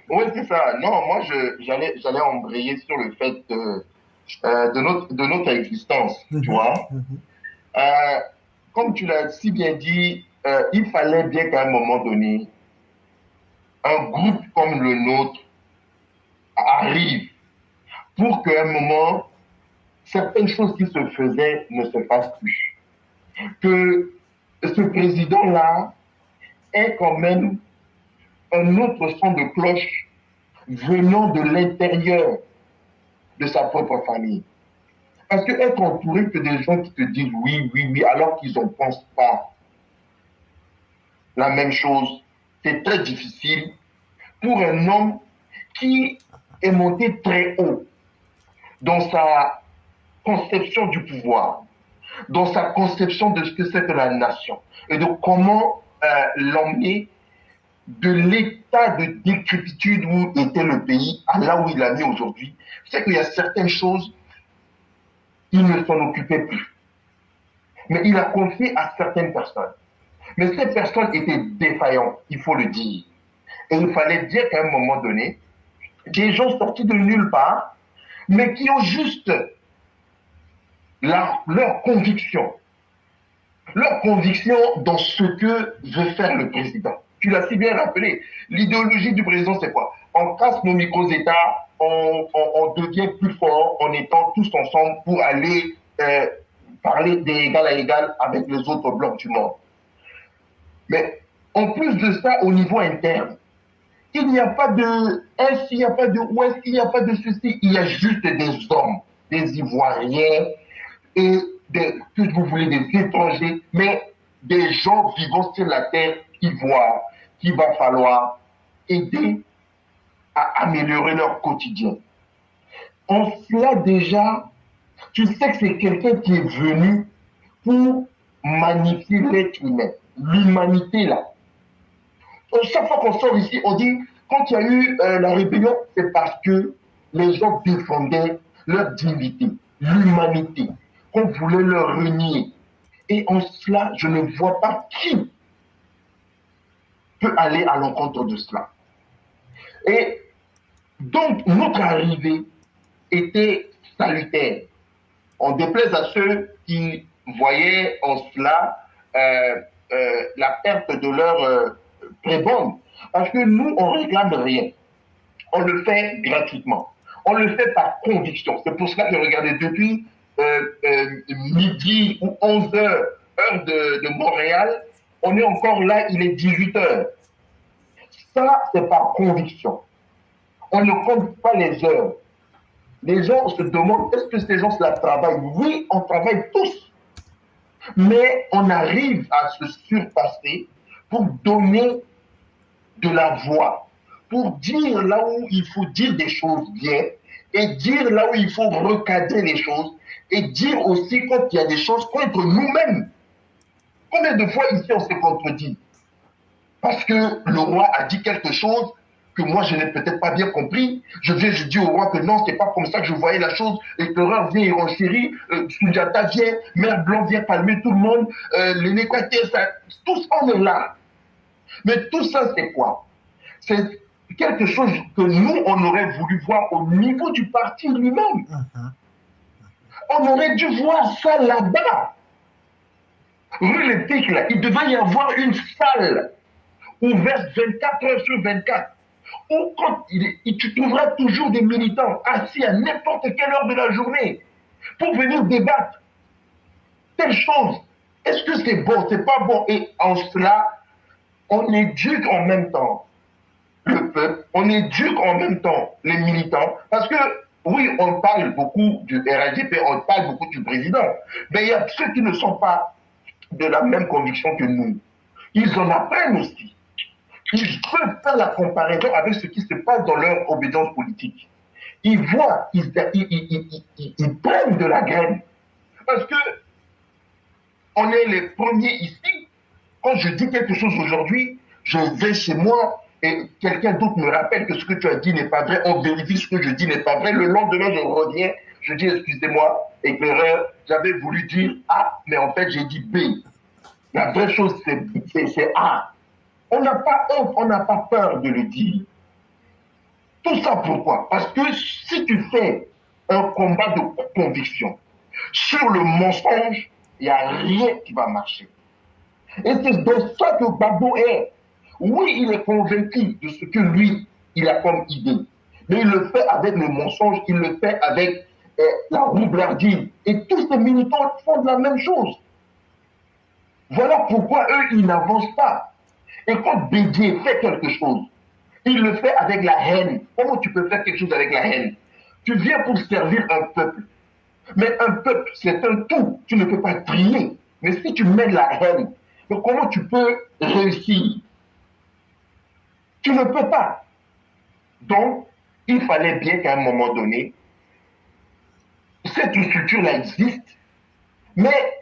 Speaker 4: Oui, c'est ça. Non, moi, j'allais embrayer sur le fait de notre existence, tu vois. Comme tu l'as si bien dit, il fallait bien qu'à un moment donné, un groupe comme le nôtre arrive pour qu'à un moment, certaines choses qui se faisaient ne se fassent plus. Que ce président-là ait quand même un autre son de cloche venant de l'intérieur de sa propre famille. Parce que être entouré que des gens qui te disent oui, oui, oui, alors qu'ils n'en pensent pas la même chose, c'est très difficile pour un homme qui est monté très haut dans sa conception du pouvoir, dans sa conception de ce que c'est que la nation et de comment l'emmener de l'état de décrépitude où était le pays à là où il a mis aujourd'hui. C'est qu'il y a certaines choses, il ne s'en occupait plus. Mais il a confié à certaines personnes. Mais ces personnes étaient défaillantes, il faut le dire. Et il fallait dire qu'à un moment donné, des gens sortis de nulle part, mais qui ont juste leur conviction dans ce que veut faire le président. Tu l'as si bien rappelé. L'idéologie du président, c'est quoi? On casse nos micro-États, on devient plus fort en étant tous ensemble pour aller parler d'égal à égal avec les autres blocs du monde. Mais en plus de ça, au niveau interne, il n'y a pas de Est, il n'y a pas de Ouest, il n'y a pas de ceci. Il y a juste des hommes, des Ivoiriens et que vous voulez, des étrangers, mais des gens vivant sur la terre ivoire qu'il va falloir aider à améliorer leur quotidien. En cela déjà, tu sais que c'est quelqu'un qui est venu pour magnifier l'être humain, l'humanité là. Chaque fois qu'on sort ici, on dit, quand il y a eu la rébellion, c'est parce que les gens défendaient leur dignité, l'humanité, qu'on voulait leur renier. Et en cela, je ne vois pas qui peut aller à l'encontre de cela. Et donc, notre arrivée était salutaire. On déplaise à ceux qui voyaient en cela la perte de leur prébende. Parce que nous, on ne réclame rien. On le fait gratuitement. On le fait par conviction. C'est pour cela que, regardez, depuis midi ou 11 heures, heure de Montréal, on est encore là, il est 18 heures. Ça, c'est par conviction. On ne compte pas les heures. Les gens se demandent, est-ce que ces gens-là travaillent? Oui, on travaille tous. Mais on arrive à se surpasser pour donner de la voix, pour dire là où il faut dire des choses bien, et dire là où il faut recadrer les choses, et dire aussi quand il y a des choses contre nous-mêmes. Combien de fois ici on s'est contredit? Parce que le roi a dit quelque chose que moi je n'ai peut-être pas bien compris. Je dis au roi que non, c'est pas comme ça que je voyais la chose. L'éclaireur vient et renchérit, Sundiata vient, Mère Blanc vient calmer tout le monde, les Néquatiers, tous on est là. Mais tout ça c'est quoi? C'est quelque chose que nous on aurait voulu voir au niveau du parti lui-même. On aurait dû voir ça là-bas. Rue Les Pics, là, il devait y avoir une salle ouverte 24 heures sur 24. Où quand tu trouveras toujours des militants assis à n'importe quelle heure de la journée pour venir débattre. Telle chose. Est-ce que c'est bon? C'est pas bon. Et en cela, on éduque en même temps le peuple, on éduque en même temps les militants. Parce que, oui, on parle beaucoup du RADP, on parle beaucoup du président. Mais il y a ceux qui ne sont pas de la même conviction que nous. Ils en apprennent aussi. Ils peuvent faire la comparaison avec ce qui se passe dans leur obédience politique. Ils voient, ils prennent de la graine. Parce que on est les premiers ici. Quand je dis quelque chose aujourd'hui, je vais chez moi et quelqu'un d'autre me rappelle que ce que tu as dit n'est pas vrai. On vérifie ce que je dis n'est pas vrai. Le lendemain, je reviens, je dis excusez-moi, éclaireur, j'avais voulu dire A, mais en fait j'ai dit B. La vraie chose, c'est A. On n'a pas honte, on n'a pas peur de le dire. Tout ça pourquoi? Parce que si tu fais un combat de conviction sur le mensonge, il n'y a rien qui va marcher. Et c'est dans ça que Gbagbo est. Oui, il est convaincu de ce que lui, il a comme idée. Mais il le fait avec le mensonge, il le fait avec la roublardine. Et tous ces militants font de la même chose. Voilà pourquoi eux, ils n'avancent pas. Et quand Bédié fait quelque chose, il le fait avec la haine. Comment tu peux faire quelque chose avec la haine? Tu viens pour servir un peuple. Mais un peuple, c'est un tout. Tu ne peux pas trier. Mais si tu mets de la haine, mais comment tu peux réussir? Tu ne peux pas. Donc, il fallait bien qu'à un moment donné, cette structure-là existe, mais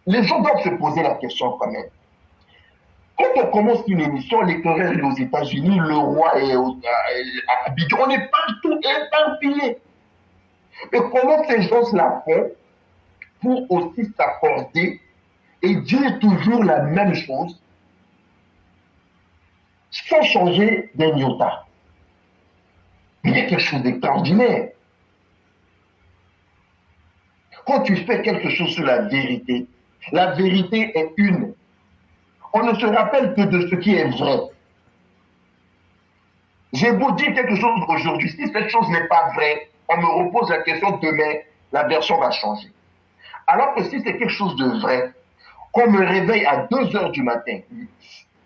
Speaker 4: les gens doivent se poser la question quand même. Quand on commence une émission, les querelles aux États-Unis, le roi est à Abidjan, on est partout éparpillés. Et comment ces gens-là font pour aussi s'accorder et dire toujours la même chose sans changer d'un iota? Il y a quelque chose d'extraordinaire. Quand tu fais quelque chose sur la vérité est une. On ne se rappelle que de ce qui est vrai. J'ai beau dire quelque chose aujourd'hui, si cette chose n'est pas vraie, on me repose la question demain, la version va changer. Alors que si c'est quelque chose de vrai, qu'on me réveille à 2 heures du matin,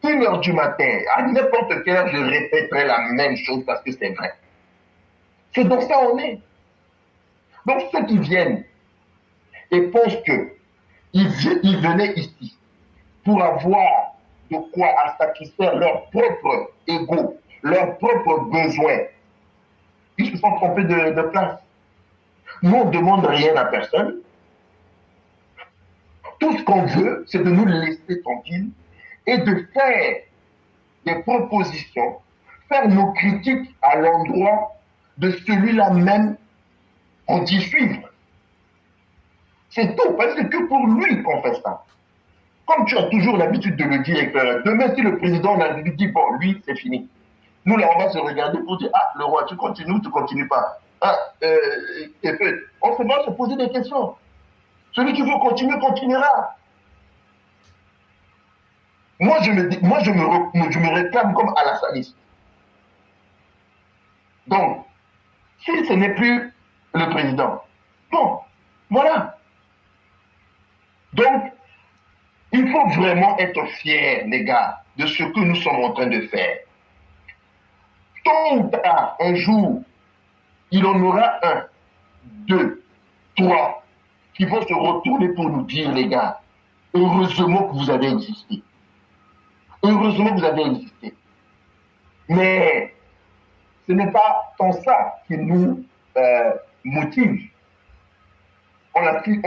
Speaker 4: 1 heure du matin, à n'importe quelle heure, je répéterai la même chose parce que c'est vrai. C'est dans ça on est. Donc ceux qui viennent et pensent qu'ils venaient ici pour avoir de quoi à satisfaire leur propre ego, leurs propres besoins, ils se sont trompés de place. Nous, on ne demande rien à personne. Tout ce qu'on veut, c'est de nous laisser tranquilles et de faire des propositions, faire nos critiques à l'endroit de celui-là même qu'on dit suivre. C'est tout, parce que pour lui qu'on fait ça. Comme tu as toujours l'habitude de le dire, demain si le président lui dit, bon, lui, c'est fini. Nous, là, on va se regarder pour dire, ah, le roi, tu continues ou tu ne continues pas? Ah, on va se poser des questions. Celui qui veut continuer, continuera. Moi, je me réclame comme Alassanis. Donc, si ce n'est plus le président, bon, voilà. Donc, il faut vraiment être fiers, les gars, de ce que nous sommes en train de faire. Tôt ou tard, un jour, il en aura 1, 2, 3 qui vont se retourner pour nous dire, les gars, heureusement que vous avez existé. Heureusement que vous avez existé. Mais ce n'est pas tant ça qui nous motive. On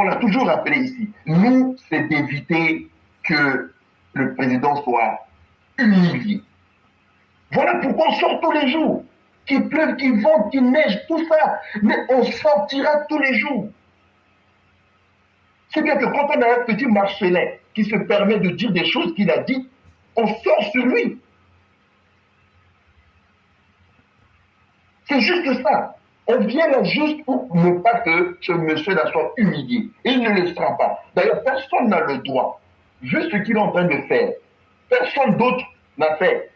Speaker 4: l'a toujours rappelé ici. Nous, c'est d'éviter que le président soit humilié. Voilà pourquoi on sort tous les jours. Qu'il pleuve, qu'il vente, qu'il neige, tout ça. Mais on sortira tous les jours. C'est bien que quand on a un petit Marcellin qui se permet de dire des choses qu'il a dites, on sort sur lui. C'est juste ça. On vient là juste pour ne pas que ce monsieur-là soit humilié. Il ne le sera pas. D'ailleurs, personne n'a le droit. Juste ce qu'il est en train de faire. Personne d'autre n'a fait.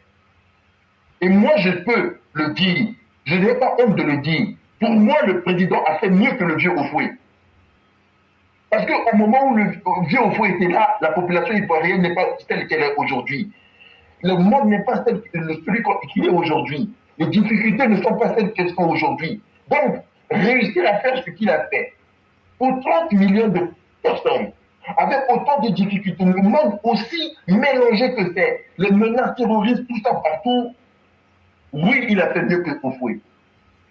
Speaker 4: Et moi, je peux le dire. Je n'ai pas honte de le dire. Pour moi, le président a fait mieux que le vieux Houphouët. Parce qu'au moment où le vieux Houphouët était là, la population ivoirienne n'est pas telle qu'elle est aujourd'hui. Le monde n'est pas celui qu'il est aujourd'hui. Les difficultés ne sont pas celles qu'elles sont aujourd'hui. Donc, réussir à faire ce qu'il a fait pour 30 millions de personnes, avec autant de difficultés, le monde aussi mélangé que c'est, les menaces terroristes, tout ça partout, oui, il a fait mieux que Houphouët.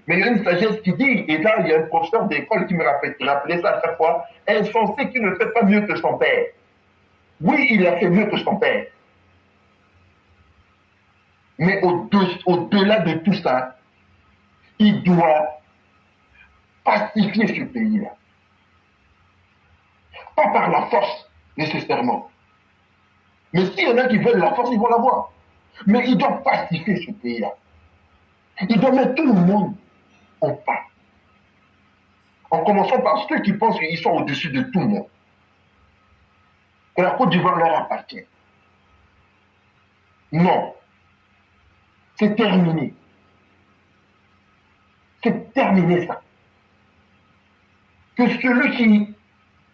Speaker 4: Mais il y a une sagesse qui dit, et là, il y a un professeur d'école qui me rappelait ça à chaque fois, insensé qui ne fait pas mieux que son père. Oui, il a fait mieux que son père. Mais au-delà de tout ça, il doit pacifier ce pays-là. Pas par la force, nécessairement. Mais s'il y en a qui veulent la force, ils vont l'avoir. Mais il doit pacifier ce pays-là. Il doit mettre tout le monde au pas. En commençant par ceux qui pensent qu'ils sont au-dessus de tout le monde. Que la Côte d'Ivoire leur appartient. Non. C'est terminé. C'est terminé ça. Que celui qui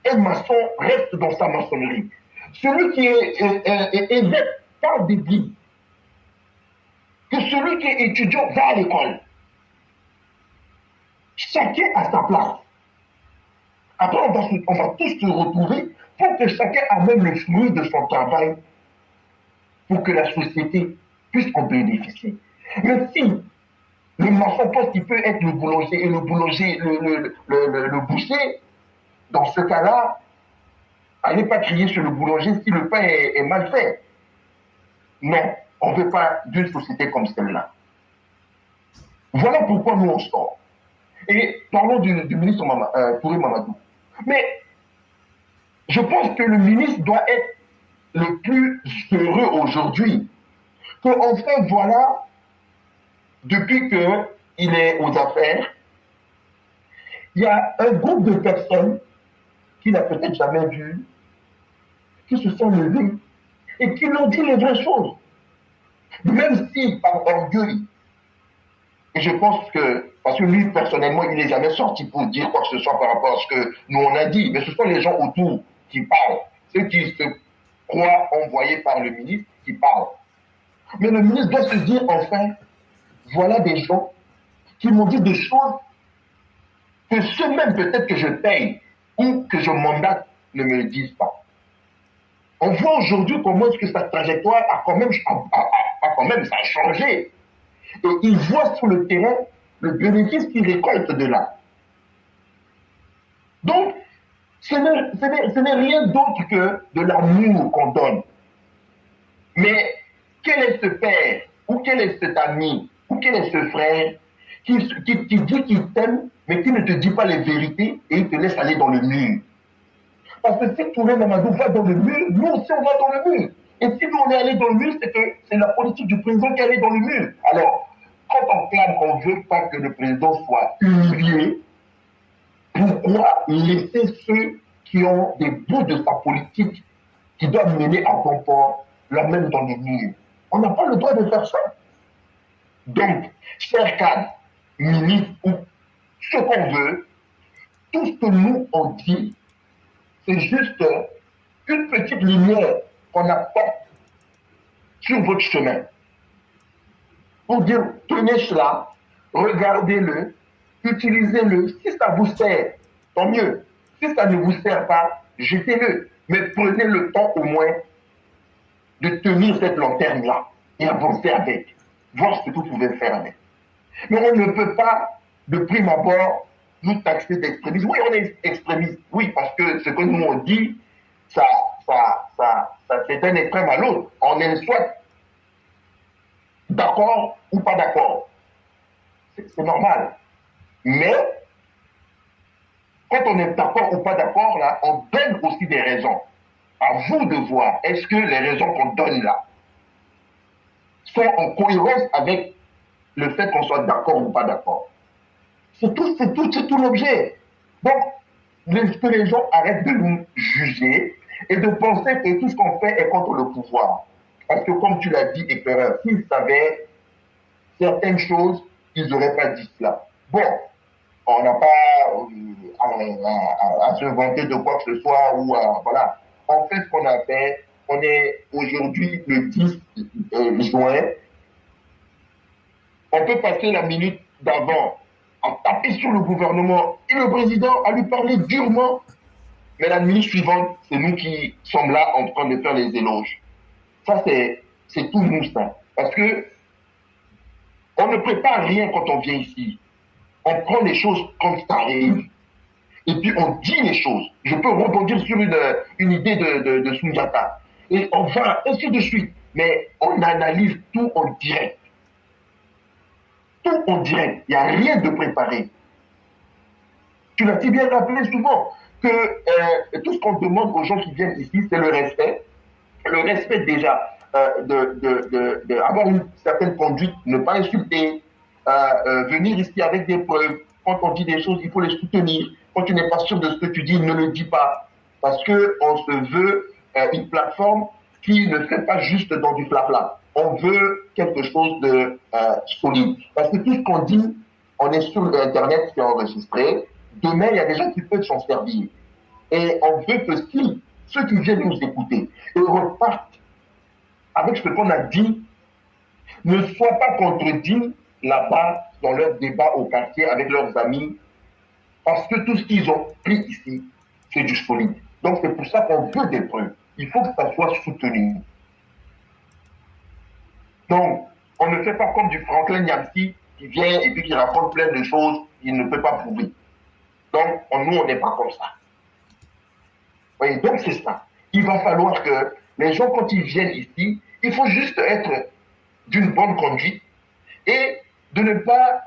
Speaker 4: est maçon reste dans sa maçonnerie. Celui qui est évêque parle des Bibles. Que celui qui est étudiant va à l'école. Chacun à sa place. Après, on va tous se retrouver pour que chacun amène le fruit de son travail pour que la société puisse en bénéficier. Mais si Le maçon pense qu'il peut être le boulanger et le boulanger, le boucher. Dans ce cas-là, allez pas crier sur le boulanger si le pain est mal fait. Non, on ne veut pas d'une société comme celle-là. Voilà pourquoi nous on sort. Et parlons du ministre Touré Mamadou. Mais je pense que le ministre doit être le plus heureux aujourd'hui. Qu'enfin, voilà, depuis qu'il est aux affaires, il y a un groupe de personnes qu'il n'a peut-être jamais vu, qui se sont levées et qui lui ont dit les vraies choses. Même si, par orgueil, et je pense que, parce que lui, personnellement, il n'est jamais sorti pour dire quoi que ce soit par rapport à ce que nous on a dit, mais ce sont les gens autour qui parlent, ceux qui se croient envoyés par le ministre qui parlent. Mais le ministre doit se dire, enfin, voilà des gens qui m'ont dit des choses que ceux-mêmes peut-être que je paye ou que je mandate ne me le disent pas. On voit aujourd'hui comment est-ce que sa trajectoire a quand même ça a changé. Et il voit sur le terrain le bénéfice qu'il récolte de là. Donc, ce n'est rien d'autre que de l'amour qu'on donne. Mais quel est ce père, ou quel est cet ami, ou quel est ce frère qui dit qu'il t'aime, mais qui ne te dit pas les vérités et il te laisse aller dans le mur? Parce que si Touré Mamadou va dans le mur, nous aussi on va dans le mur. Et si nous on est allé dans le mur, c'est que c'est la politique du président qui est allée dans le mur. Alors, quand on clame qu'on ne veut pas que le président soit humilié, pourquoi laisser ceux qui ont des bouts de sa politique qui doivent mener à bon port la même dans les murs? On n'a pas le droit de faire ça. Donc, chers cadres, ministres ou ce qu'on veut, tout ce que nous on dit, c'est juste une petite lumière qu'on apporte sur votre chemin. Pour dire, tenez cela, regardez-le, utilisez-le. Si ça vous sert, tant mieux. Si ça ne vous sert pas, jetez-le. Mais prenez le temps au moins de tenir cette lanterne-là et avancer avec. Voir ce que vous pouvez faire avec. Mais on ne peut pas, de prime abord, nous taxer d'extrémistes. Oui, on est extrémistes. Oui, parce que ce que nous on dit, ça c'est d'un extrême à l'autre. On est soit d'accord ou pas d'accord. C'est normal. Mais, quand on est d'accord ou pas d'accord, là, on donne aussi des raisons. À vous de voir, est-ce que les raisons qu'on donne là sont en cohérence avec le fait qu'on soit d'accord ou pas d'accord. C'est tout l'objet. Donc, que les gens arrêtent de nous juger et de penser que tout ce qu'on fait est contre le pouvoir. Parce que comme tu l'as dit, éclaireur, s'ils savaient certaines choses, ils n'auraient pas dit cela. Bon, on n'a pas à se vanter de quoi que ce soit ou voilà. On fait ce qu'on a fait. On est aujourd'hui le 10 juin. On peut passer la minute d'avant à taper sur le gouvernement et le président à lui parler durement. Mais la minute suivante, c'est nous qui sommes là en train de faire les éloges. Ça, c'est tout nous, ça. Parce que on ne prépare rien quand on vient ici. On prend les choses comme ça arrive. Et puis on dit les choses. Je peux rebondir sur une idée de Sundiata. Et on va ainsi de suite. Mais on analyse tout en direct. Tout en direct. Il n'y a rien de préparé. Tu l'as si bien rappelé souvent que tout ce qu'on demande aux gens qui viennent ici, c'est le respect. Le respect déjà d'avoir une certaine conduite, ne pas insulter, venir ici avec des preuves. Quand on dit des choses, il faut les soutenir. Quand tu n'es pas sûr de ce que tu dis, ne le dis pas. Parce qu'on se veut une plateforme qui ne fait pas juste dans du blabla. On veut quelque chose de solide. Parce que tout ce qu'on dit, on est sur Internet qui est enregistré. Demain, il y a des gens qui peuvent s'en servir. Et on veut que ceux qui viennent nous écouter et repartent avec ce qu'on a dit, ne soient pas contredits là-bas dans leur débat au quartier avec leurs amis, parce que tout ce qu'ils ont pris ici, c'est du solide. Donc c'est pour ça qu'on veut des preuves. Il faut que ça soit soutenu. Donc, on ne fait pas comme du Franklin Nyamsi qui vient et puis qui raconte plein de choses qu'il ne peut pas prouver. Donc, nous, on n'est pas comme ça. Oui, donc c'est ça. Il va falloir que les gens, quand ils viennent ici, il faut juste être d'une bonne conduite et de ne pas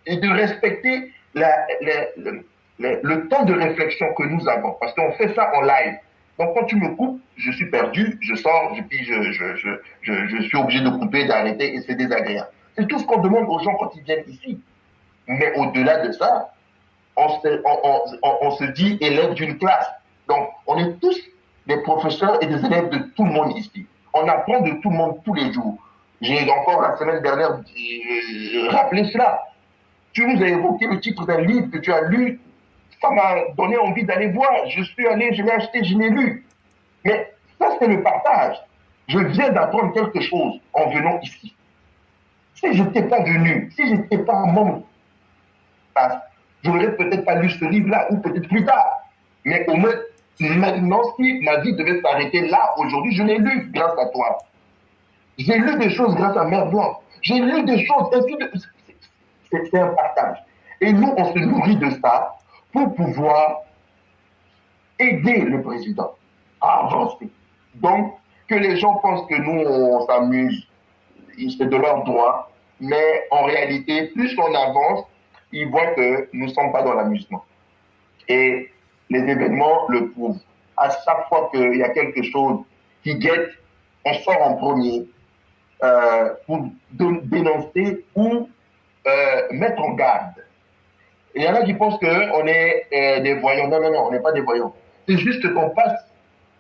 Speaker 4: et de respecter le temps de réflexion que nous avons. Parce qu'on fait ça en live. Donc quand tu me coupes, je suis perdu, je sors, puis je suis obligé de couper, d'arrêter, et c'est désagréable. C'est tout ce qu'on demande aux gens quand ils viennent ici. Mais au-delà de ça, on se dit élève d'une classe. Donc on est tous des professeurs et des élèves de tout le monde ici. On apprend de tout le monde tous les jours. J'ai encore la semaine dernière rappelé cela. Tu nous as évoqué le titre d'un livre que tu as lu. Ça m'a donné envie d'aller voir. Je suis allé, je l'ai acheté, je l'ai lu. Mais ça, c'est le partage. Je viens d'apprendre quelque chose en venant ici. Si je n'étais pas venu, si je n'étais pas membre, je n'aurais peut-être pas lu ce livre-là, ou peut-être plus tard. Mais au moins, maintenant, si ma vie devait s'arrêter là, aujourd'hui, je l'ai lu grâce à toi. J'ai lu des choses grâce à Mère Blanc. J'ai lu des choses, c'est un partage. Et nous, on se nourrit de ça pour pouvoir aider le président à avancer. Donc, que les gens pensent que nous, on s'amuse, c'est de leur droit, mais en réalité, plus on avance, ils voient que nous ne sommes pas dans l'amusement. Et les événements le prouvent. À chaque fois qu'il y a quelque chose qui guette, on sort en premier pour dénoncer ou mettre en garde. Il y en a qui pensent qu'on est des voyants. Non, non, non, on n'est pas des voyants. C'est juste qu'on passe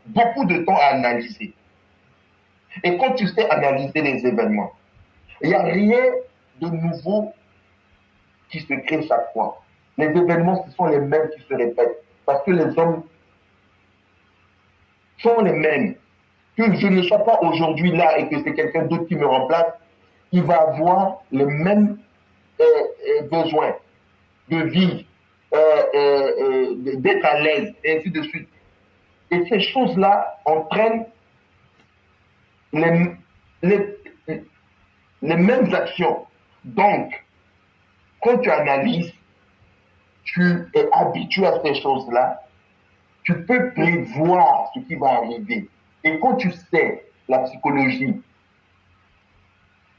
Speaker 4: beaucoup de temps à analyser. Et quand tu sais analyser les événements, il n'y a rien de nouveau qui se crée chaque fois. Les événements, ce sont les mêmes qui se répètent. Parce que les hommes sont les mêmes. Que je ne sois pas aujourd'hui là et que c'est quelqu'un d'autre qui me remplace, il va avoir les mêmes besoins de vie, d'être à l'aise, et ainsi de suite. Et ces choses-là entraînent les mêmes actions. Donc, quand tu analyses, tu es habitué à ces choses-là, tu peux prévoir ce qui va arriver. Et quand tu sais la psychologie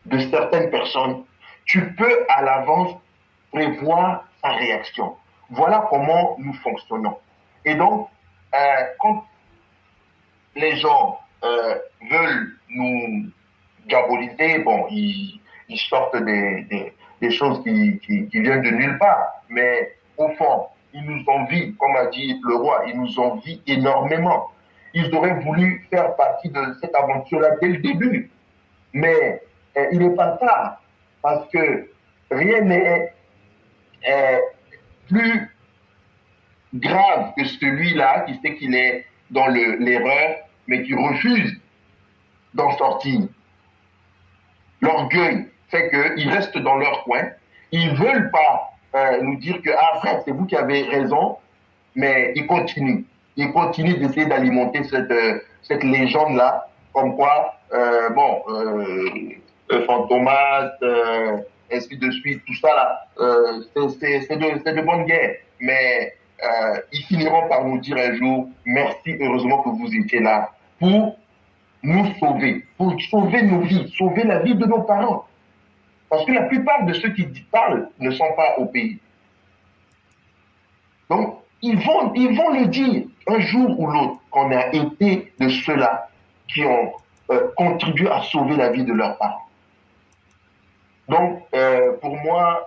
Speaker 4: de certaines personnes, tu peux à l'avance prévoir sa réaction. Voilà comment nous fonctionnons. Et donc, quand les gens veulent nous diaboliser, bon, ils sortent des choses qui viennent de nulle part. Mais au fond, ils nous envient, comme a dit le roi, ils nous envient énormément. Ils auraient voulu faire partie de cette aventure-là dès le début. Mais il n'est pas tard, parce que rien n'est plus grave que celui-là qui sait qu'il est dans l'erreur, mais qui refuse d'en sortir. L'orgueil fait qu'ils restent dans leur coin. Ils ne veulent pas nous dire que, ah frère, c'est vous qui avez raison, mais ils continuent. Ils continuent d'essayer d'alimenter cette légende-là, comme quoi, Fantomate, ainsi de suite, tout ça là, c'est de bonne guerre. Mais ils finiront par nous dire un jour, merci, heureusement que vous étiez là, pour nous sauver, pour sauver nos vies, sauver la vie de nos parents. Parce que la plupart de ceux qui parlent ne sont pas au pays. Donc, ils vont le dire un jour ou l'autre qu'on a été de ceux-là qui ont contribué à sauver la vie de leurs parents. Donc, pour moi,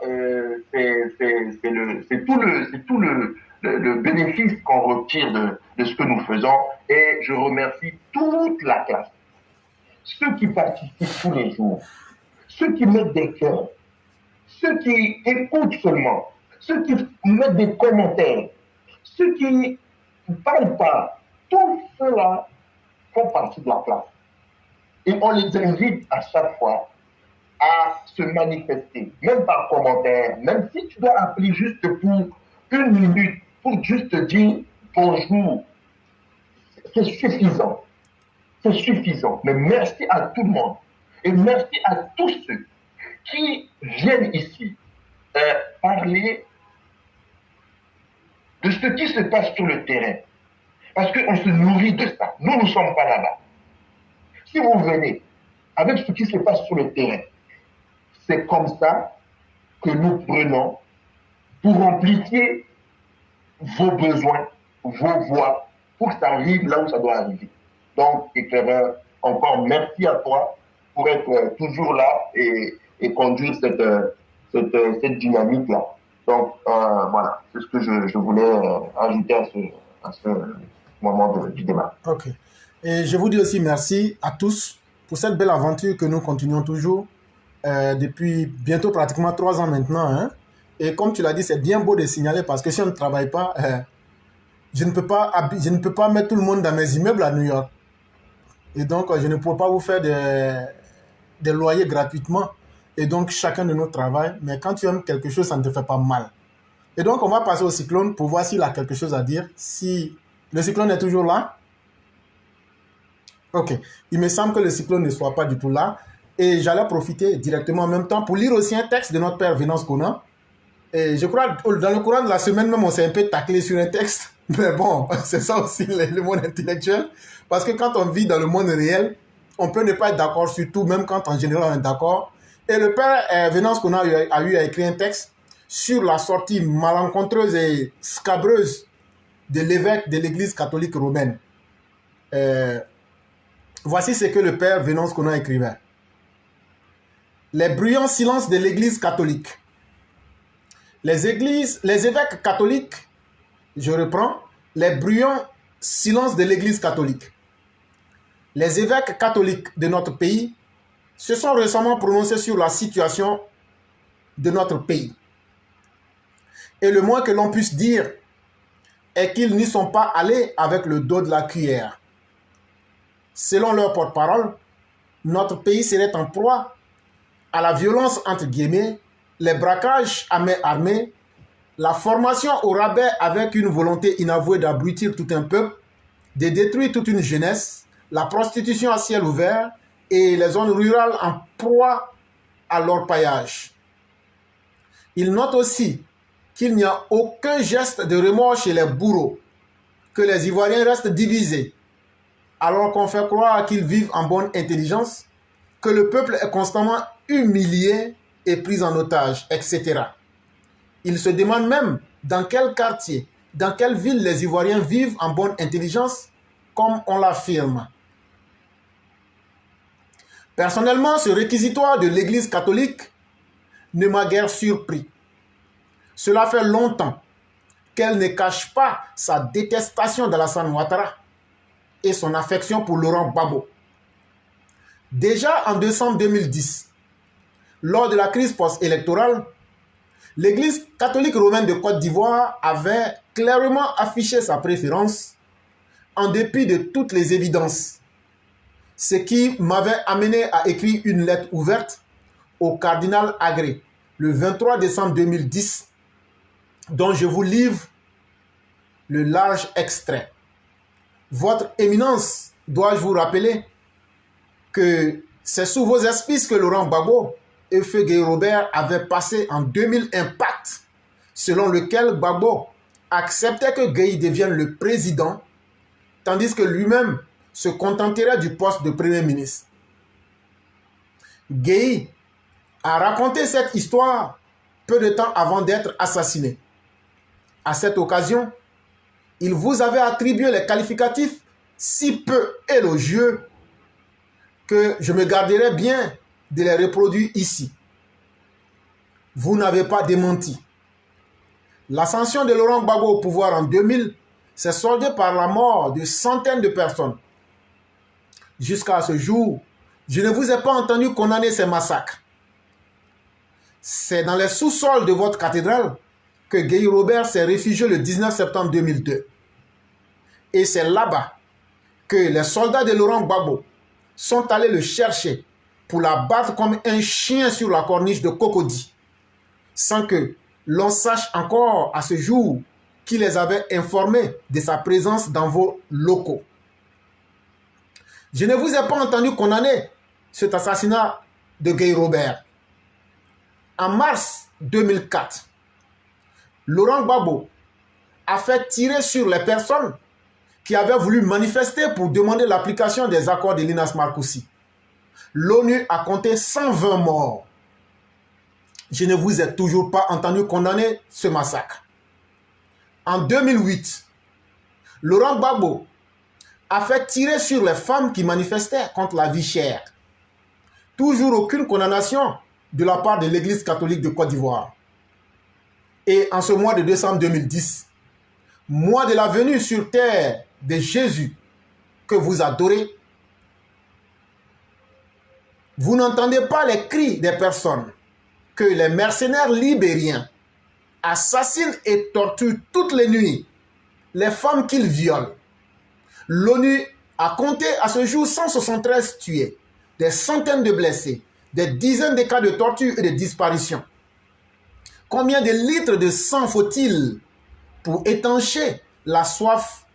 Speaker 4: c'est tout le bénéfice qu'on retire de ce que nous faisons. Et je remercie toute la classe. Ceux qui participent tous les jours, ceux qui mettent des cœurs, ceux qui écoutent seulement, ceux qui mettent des commentaires, ceux qui ne parlent pas, tous ceux-là font partie de la classe. Et on les invite à chaque fois à se manifester, même par commentaire, même si tu dois appeler juste pour 1 minute, pour juste dire bonjour, c'est suffisant. C'est suffisant. Mais merci à tout le monde. Et merci à tous ceux qui viennent ici parler de ce qui se passe sur le terrain. Parce qu'on se nourrit de ça. Nous ne sommes pas là-bas. Si vous venez avec ce qui se passe sur le terrain, c'est comme ça que nous prenons pour amplifier vos besoins, vos voix, pour que ça arrive là où ça doit arriver. Donc, éclaireur, encore merci à toi pour être toujours là et conduire cette dynamique-là. Donc, voilà, c'est ce que je voulais ajouter à ce moment du débat.
Speaker 2: Ok. Et je vous dis aussi merci à tous pour cette belle aventure que nous continuons toujours depuis bientôt pratiquement 3 ans maintenant. Hein. Et comme tu l'as dit, c'est bien beau de signaler parce que si on ne travaille pas, je ne peux pas mettre tout le monde dans mes immeubles à New York. Et donc, je ne peux pas vous faire des loyers gratuitement. Et donc, chacun de nous travaille. Mais quand tu aimes quelque chose, ça ne te fait pas mal. Et donc, on va passer au cyclone pour voir s'il a quelque chose à dire. Si le cyclone est toujours là. Ok. Il me semble que le cyclone ne soit pas du tout là. Et j'allais profiter directement en même temps pour lire aussi un texte de notre père Venance Kona. Et je crois, dans le courant de la semaine même, on s'est un peu taclé sur un texte. Mais bon, c'est ça aussi le monde intellectuel. Parce que quand on vit dans le monde réel, on peut ne pas être d'accord sur tout, même quand en général on est d'accord. Et le père Venance Kona a eu à écrire un texte sur la sortie malencontreuse et scabreuse de l'évêque de l'église catholique romaine. Voici ce que le père Venance Kona écrivait. Les bruyants silences de l'église catholique. Les évêques catholiques, je reprends, les bruyants silences de l'église catholique. Les évêques catholiques de notre pays se sont récemment prononcés sur la situation de notre pays. Et le moins que l'on puisse dire est qu'ils n'y sont pas allés avec le dos de la cuillère. Selon leur porte-parole, notre pays serait en proie à la violence entre guillemets, les braquages à main armée, la formation au rabais avec une volonté inavouée d'abrutir tout un peuple, de détruire toute une jeunesse, la prostitution à ciel ouvert et les zones rurales en proie à l'orpaillage. Il note aussi qu'il n'y a aucun geste de remords chez les bourreaux, que les Ivoiriens restent divisés, alors qu'on fait croire qu'ils vivent en bonne intelligence, que le peuple est constamment humilié et pris en otage, etc. Il se demande même dans quel quartier, dans quelle ville les Ivoiriens vivent en bonne intelligence, comme on l'affirme. Personnellement, ce réquisitoire de l'Église catholique ne m'a guère surpris. Cela fait longtemps qu'elle ne cache pas sa détestation d'Alassane Ouattara et son affection pour Laurent Gbagbo. Déjà en décembre 2010, lors de la crise post-électorale, l'Église catholique romaine de Côte d'Ivoire avait clairement affiché sa préférence en dépit de toutes les évidences, ce qui m'avait amené à écrire une lettre ouverte au cardinal Agré le 23 décembre 2010, dont je vous livre le large extrait. Votre éminence, dois-je vous rappeler que c'est sous vos auspices que Laurent Gbagbo et Feu Gueye Robert avaient passé en 2000 un pacte selon lequel Gbagbo acceptait que Gueye devienne le président, tandis que lui-même se contenterait du poste de Premier ministre. Gueye a raconté cette histoire peu de temps avant d'être assassiné. À cette occasion, il vous avait attribué les qualificatifs si peu élogieux que je me garderai bien de les reproduire ici. Vous n'avez pas démenti. L'ascension de Laurent Gbagbo au pouvoir en 2000 s'est soldée par la mort de centaines de personnes. Jusqu'à ce jour, je ne vous ai pas entendu condamner ces massacres. C'est dans les sous-sols de votre cathédrale que Gueye Robert s'est réfugié le 19 septembre 2002. Et c'est là-bas que les soldats de Laurent Gbagbo sont allés le chercher pour l'abattre comme un chien sur la corniche de Cocody, sans que l'on sache encore à ce jour qui les avait informés de sa présence dans vos locaux. Je ne vous ai pas entendu condamner cet assassinat de Gueye Robert. En mars 2004, Laurent Gbagbo a fait tirer sur les personnes qui avaient voulu manifester pour demander l'application des accords de Linas Marcoussi. L'ONU a compté 120 morts. Je ne vous ai toujours pas entendu condamner ce massacre. En 2008, Laurent Gbagbo a fait tirer sur les femmes qui manifestaient contre la vie chère. Toujours aucune condamnation de la part de l'Église catholique de Côte d'Ivoire. Et en ce mois de décembre 2010, mois de la venue sur terre de Jésus que vous adorez, vous n'entendez pas les cris des personnes que les mercenaires libériens assassinent et torturent toutes les nuits les femmes qu'ils violent. L'ONU a compté à ce jour 173 tués, des centaines de blessés, des dizaines de cas de torture et de disparition. Combien de litres de sang faut-il pour étancher la soif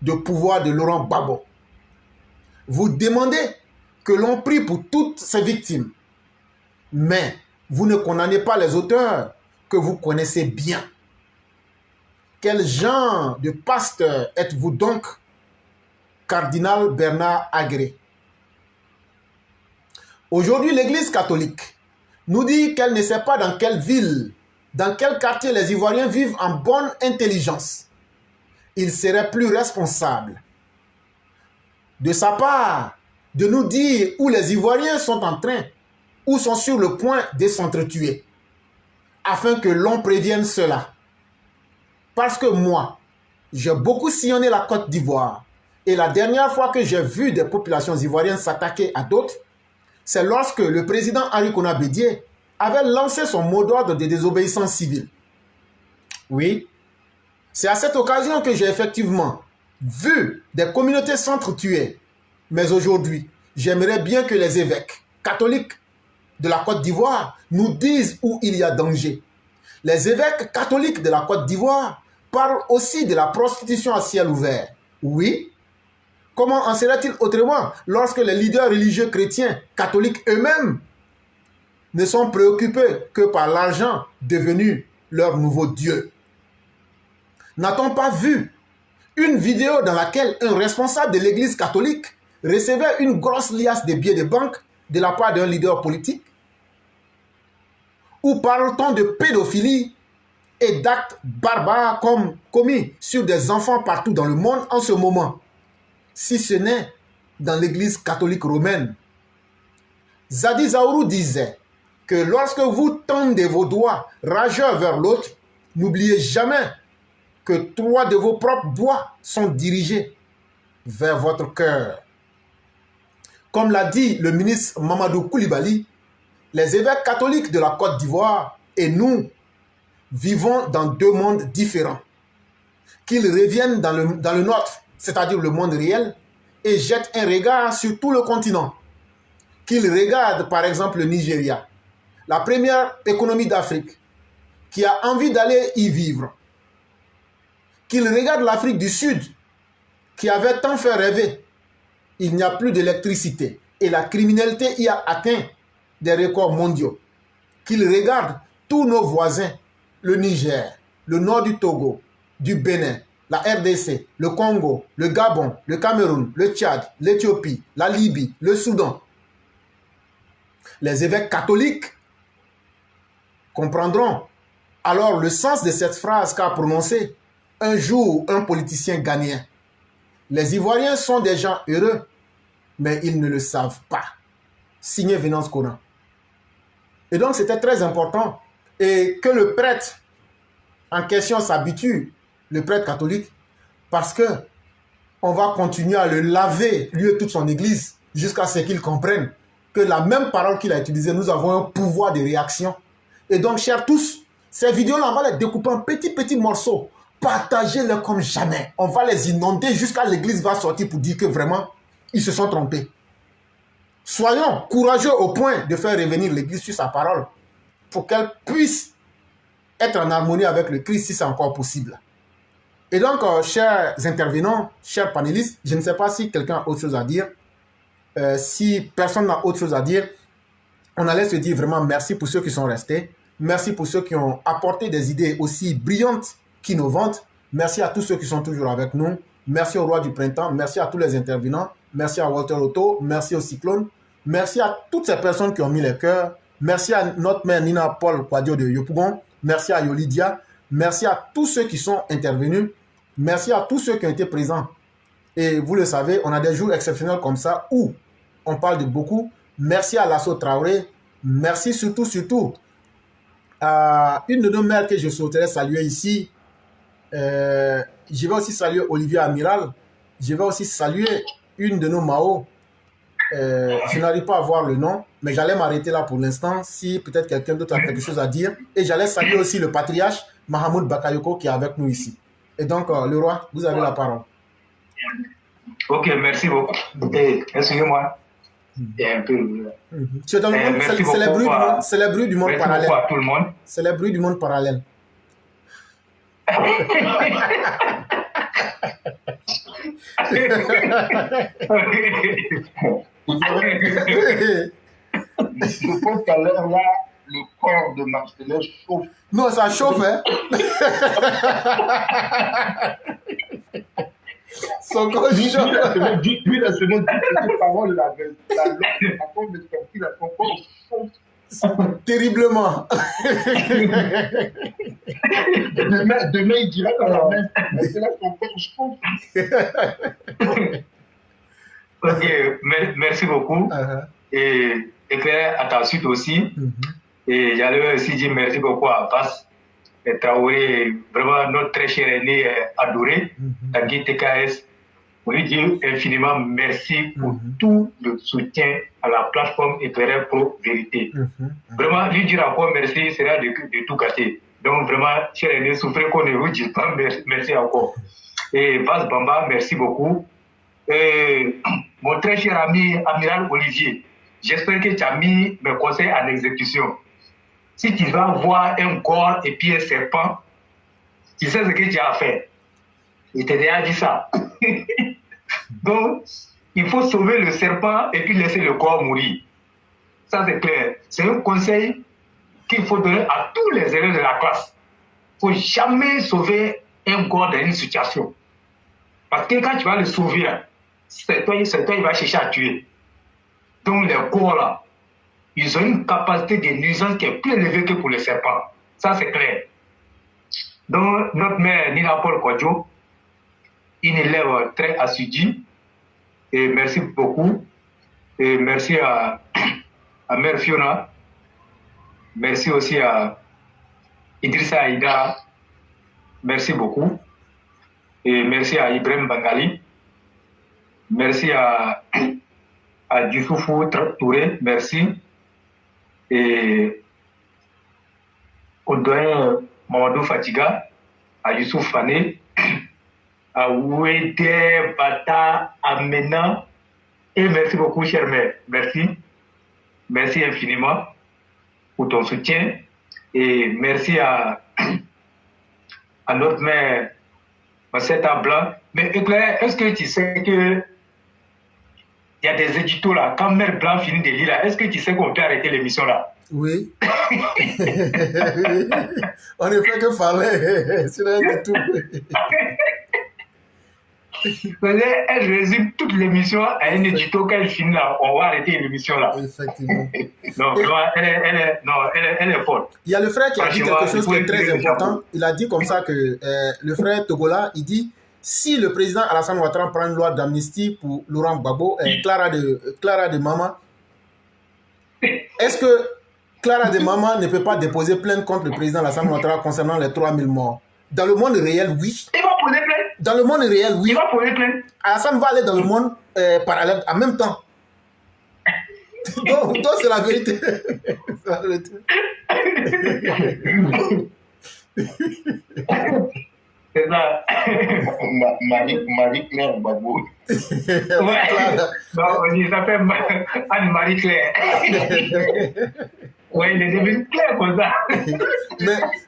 Speaker 2: de pouvoir de Laurent Gbagbo? Vous demandez que l'on prie pour toutes ces victimes, mais vous ne condamnez pas les auteurs que vous connaissez bien. Quel genre de pasteur êtes-vous donc, cardinal Bernard Agré? Aujourd'hui, l'Église catholique nous dit qu'elle ne sait pas dans quelle ville, dans quel quartier les Ivoiriens vivent en bonne intelligence. Il serait plus responsable de sa part de nous dire où les Ivoiriens sont en train ou sont sur le point de s'entretuer, afin que l'on prévienne cela. Parce que moi, j'ai beaucoup sillonné la Côte d'Ivoire, et la dernière fois que j'ai vu des populations ivoiriennes s'attaquer à d'autres, c'est lorsque le président Henri Konan Bédié avait lancé son mot d'ordre de désobéissance civile. Oui, c'est à cette occasion que j'ai effectivement vu des communautés s'entretuer. Mais aujourd'hui, j'aimerais bien que les évêques catholiques de la Côte d'Ivoire nous disent où il y a danger. Les évêques catholiques de la Côte d'Ivoire parlent aussi de la prostitution à ciel ouvert. Oui. Comment en serait-il autrement lorsque les leaders religieux chrétiens catholiques eux-mêmes ne sont préoccupés que par l'argent devenu leur nouveau Dieu? N'a-t-on pas vu une vidéo dans laquelle un responsable de l'Église catholique recevait une grosse liasse de billets de banque de la part d'un leader politique? Ou parle-t-on de pédophilie et d'actes barbares commis sur des enfants partout dans le monde en ce moment, si ce n'est dans l'Église catholique romaine? Zadi Zaourou disait que lorsque vous tendez vos doigts rageurs vers l'autre, n'oubliez jamais que 3 de vos propres doigts sont dirigés vers votre cœur. Comme l'a dit le ministre Mamadou Koulibaly, les évêques catholiques de la Côte d'Ivoire et nous vivons dans 2 mondes différents. Qu'ils reviennent dans le nôtre, c'est-à-dire le monde réel, et jettent un regard sur tout le continent. Qu'ils regardent par exemple le Nigeria, la première économie d'Afrique, qui a envie d'aller y vivre. Qu'ils regardent l'Afrique du Sud, qui avait tant fait rêver. Il n'y a plus d'électricité et la criminalité y a atteint des records mondiaux. Qu'ils regardent tous nos voisins, le Niger, le nord du Togo, du Bénin, la RDC, le Congo, le Gabon, le Cameroun, le Tchad, l'Éthiopie, la Libye, le Soudan. Les évêques catholiques comprendront alors le sens de cette phrase qu'a prononcée un jour un politicien ghanéen. Les Ivoiriens sont des gens heureux, mais ils ne le savent pas. Signé Venance Konan. Et donc c'était très important. Et que le prêtre en question s'habitue, le prêtre catholique, parce que on va continuer à le laver, lui et toute son église, jusqu'à ce qu'il comprenne que la même parole qu'il a utilisée, nous avons un pouvoir de réaction. Et donc, chers tous, ces vidéos-là, on va les découper en petits morceaux. Partagez-les comme jamais. On va les inonder jusqu'à l'église va sortir pour dire que vraiment, ils se sont trompés. Soyons courageux au point de faire revenir l'église sur sa parole pour qu'elle puisse être en harmonie avec le Christ si c'est encore possible. Et donc, chers intervenants, chers panélistes, je ne sais pas si quelqu'un a autre chose à dire. Si personne n'a autre chose à dire, on allait se dire vraiment merci pour ceux qui sont restés. Merci pour ceux qui ont apporté des idées aussi brillantes qu'innovantes. Merci à tous ceux qui sont toujours avec nous. Merci au Roi du Printemps. Merci à tous les intervenants. Merci à Walter Otto. Merci au Cyclone. Merci à toutes ces personnes qui ont mis les cœurs. Merci à notre mère Nina Paul Kwadio de Yopougon. Merci à Yolidia. Merci à tous ceux qui sont intervenus. Merci à tous ceux qui ont été présents. Et vous le savez, on a des jours exceptionnels comme ça où on parle de beaucoup. Merci à Lasso Traoré. Merci surtout à une de nos mères que je souhaiterais saluer ici. Je vais aussi saluer Olivier Amiral. Je vais aussi saluer une de nos Mao. Je n'arrive pas à voir le nom, mais j'allais m'arrêter là pour l'instant si peut-être quelqu'un d'autre a quelque chose à dire. Et j'allais saluer aussi le patriarche Mahamoud Bakayoko qui est avec nous ici. Et donc, le roi, vous avez la parole.
Speaker 3: Ok, merci beaucoup. Excusez-moi. Un peu...
Speaker 2: C'est le bruit du monde parallèle.
Speaker 3: Merci beaucoup à tout le monde.
Speaker 2: C'est le bruit du monde parallèle.
Speaker 4: Je pense qu'à l'heure là, le corps de Marcellin chauffe.
Speaker 2: Non, ça chauffe, hein. Son corps chauffe.
Speaker 4: Lui, la semaine, cette parole, la parole de sortie, son corps chauffe.
Speaker 2: Terriblement.
Speaker 4: Demain, il dira dans la même. C'est là son corps chauffe.
Speaker 3: Ok, merci beaucoup. Et Claire, à ta suite aussi. Et j'allais aussi dire merci beaucoup à Abbas et Traoré, vraiment notre très cher aîné adoré, Tanguy TKS. On lui dit infiniment merci pour tout le soutien à la plateforme Éclaireur Pro Vérité. Vraiment, lui dire encore merci sera de tout gâter. Donc vraiment, cher aîné, souffrez qu'on ne vous dise pas merci encore. Et Bas Bamba, merci beaucoup. Et mon très cher ami Amiral Olivier, j'espère que tu as mis mes conseils en exécution. Si tu vas voir un corps et puis un serpent, tu sais ce que tu as à faire. Il t'a déjà dit ça. Donc, il faut sauver le serpent et puis laisser le corps mourir. Ça, c'est clair. C'est un conseil qu'il faut donner à tous les élèves de la classe. Il ne faut jamais sauver un corps dans une situation. Parce que quand tu vas le sauver, c'est toi, il va chercher à tuer. Donc, les corps là, ils ont une capacité de nuisance qui est plus élevée que pour les serpents. Ça, c'est clair. Donc, notre mère Nina Paul Kwadjo, une élève très assidue. Et merci beaucoup. Et merci à Mère Fiona. Merci aussi à Idrissa Aïda. Merci beaucoup. Et merci à Ibrahim Bangali. Merci à Djoussoufou Touré. Merci. Et au doyen Mamadou Fatiga, à Youssouf Fané, à Ouédé Bata Amena. Et merci beaucoup, chère mère. Merci. Merci infiniment pour ton soutien. Et merci à notre mère, Masseta Blanc. Mais Éclair, est-ce que tu sais que il y a des éditos là, quand Mère Blanc finit de lire là, est-ce que tu sais qu'on peut arrêter l'émission là?
Speaker 2: Oui. On ne fait que parler, c'est rien du tout.
Speaker 3: Elle résume toute l'émission à un édito quand elle finit là, on va arrêter l'émission là.
Speaker 2: Effectivement.
Speaker 3: Non, elle est forte.
Speaker 2: Il y a le frère qui a dit quelque chose qui est très important. Il a dit comme ça que le frère Togola, il dit si le président Alassane Ouattara prend une loi d'amnistie pour Laurent Gbagbo, Clara de Mama, est-ce que Clara de Mama ne peut pas déposer plainte contre le président Alassane Ouattara concernant les 3000 morts? Dans le monde réel, oui.
Speaker 3: Il va poser plainte.
Speaker 2: Dans le monde réel, oui.
Speaker 3: Il va poser plainte.
Speaker 2: Alassane va aller dans le monde parallèle en même temps. donc c'est la vérité. C'est la vérité.
Speaker 3: C'est ça.
Speaker 4: Marie-Claire Gbagbo.
Speaker 3: Ouais. Il s'appelle Anne-Marie-Claire. Oui, il est devenu clair comme ça.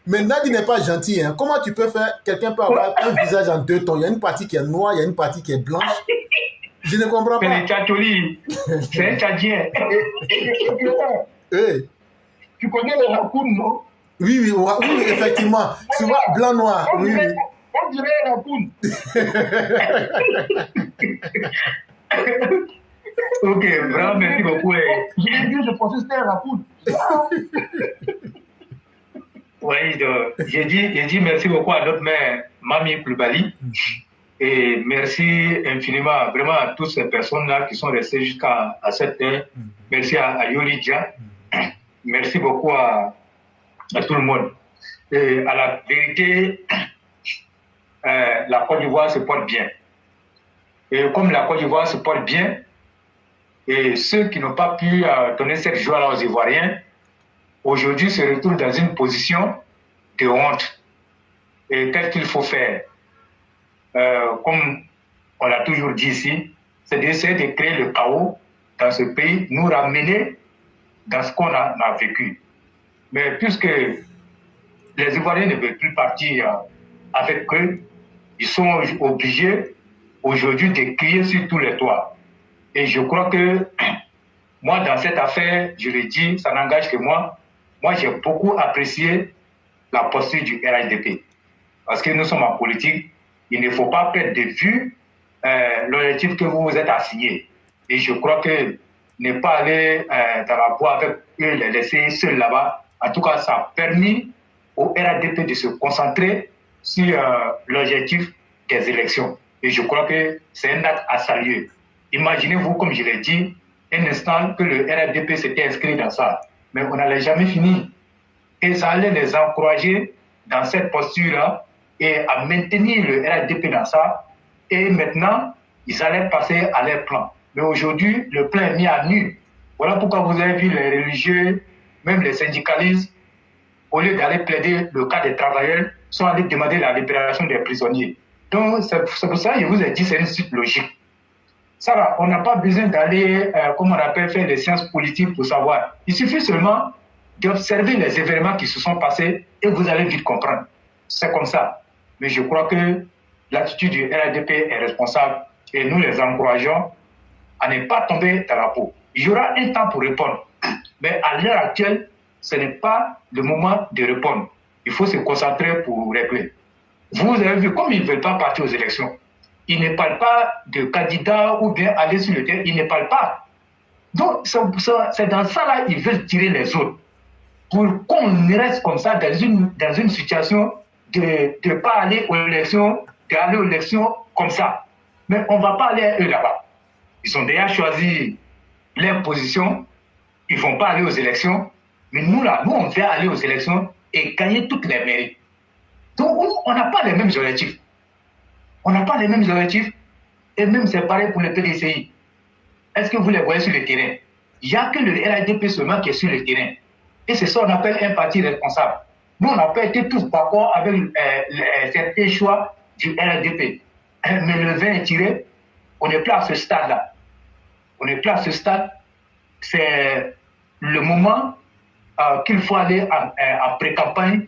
Speaker 2: mais Nadi n'est pas gentil. Hein. Comment tu peux faire... Quelqu'un peut avoir un visage en deux tons. Il y a une partie qui est noire, il y a une partie qui est blanche. Je ne comprends pas.
Speaker 3: C'est les Tchatcholi. C'est un Tchadien.
Speaker 2: Hey.
Speaker 4: Tu connais les raccoons, non?
Speaker 2: Oui, oui, oui, effectivement. Souvent, blanc-noir. Oui, oui.
Speaker 4: On dirait la poune.
Speaker 3: Ok, vraiment, merci beaucoup.
Speaker 4: J'ai dit, je pensais que c'était la poune.
Speaker 3: Oui, j'ai dit merci beaucoup à notre mère, Mami Klubali. Et merci infiniment vraiment à toutes ces personnes-là qui sont restées jusqu'à cette heure. Merci à Yoli Dia. Merci beaucoup à tout le monde. Et à la vérité, la Côte d'Ivoire se porte bien. Et comme la Côte d'Ivoire se porte bien, et ceux qui n'ont pas pu donner cette joie-là aux Ivoiriens, aujourd'hui se retrouvent dans une position de honte. Et qu'est-ce qu'il faut faire? Comme on l'a toujours dit ici, c'est d'essayer de créer le chaos dans ce pays, nous ramener dans ce qu'on a vécu. Mais puisque les Ivoiriens ne veulent plus partir avec eux, ils sont obligés aujourd'hui de crier sur tous les toits. Et je crois que moi, dans cette affaire, je le dis, ça n'engage que moi. Moi, j'ai beaucoup apprécié la posture du RHDP. Parce que nous sommes en politique, il ne faut pas perdre de vue l'objectif que vous vous êtes assigné. Et je crois que ne pas aller dans la voie avec eux, les laisser seuls là-bas, en tout cas, ça a permis au RHDP de se concentrer sur l'objectif des élections. Et je crois que c'est un acte à saluer. Imaginez-vous, comme je l'ai dit, un instant que le RHDP s'était inscrit dans ça. Mais on n'allait jamais finir. Et ça allait les encourager dans cette posture-là et à maintenir le RHDP dans ça. Et maintenant, ils allaient passer à leur plan. Mais aujourd'hui, le plan est mis à nu. Voilà pourquoi vous avez vu les religieux, même les syndicalistes, au lieu d'aller plaider le cas des travailleurs, sont allés demander la libération des prisonniers. Donc, c'est pour ça que je vous ai dit, c'est une suite logique. Ça va, on n'a pas besoin d'aller, comme on appelle, faire des sciences politiques pour savoir. Il suffit seulement d'observer les événements qui se sont passés et vous allez vite comprendre. C'est comme ça. Mais je crois que l'attitude du RHDP est responsable et nous les encourageons à ne pas tomber dans la peau. Il y aura un temps pour répondre. Mais à l'heure actuelle, ce n'est pas le moment de répondre. Il faut se concentrer pour régler. Vous avez vu, comme ils ne veulent pas partir aux élections, ils ne parlent pas de candidats ou bien aller sur le terrain, ils ne parlent pas. Donc, c'est dans ça là ils veulent tirer les autres. Pour qu'on reste comme ça dans une situation de ne pas aller aux élections, d'aller aux élections comme ça. Mais on ne va pas aller à eux là-bas. Ils ont déjà choisi leur position, ils ne vont pas aller aux élections. Mais nous là, nous on veut aller aux élections et gagner toutes les mairies. Donc on n'a pas les mêmes objectifs. On n'a pas les mêmes objectifs. Et même c'est pareil pour le PDCI. Est-ce que vous les voyez sur le terrain? Il n'y a que le RHDP seulement qui est sur le terrain. Et c'est ça qu'on appelle un parti responsable. Nous, on n'a pas été tous d'accord avec certains choix du RHDP. Mais le vin est tiré. On n'est plus à ce stade-là. On n'est plus à ce stade. C'est le moment qu'il faut aller en pré-campagne,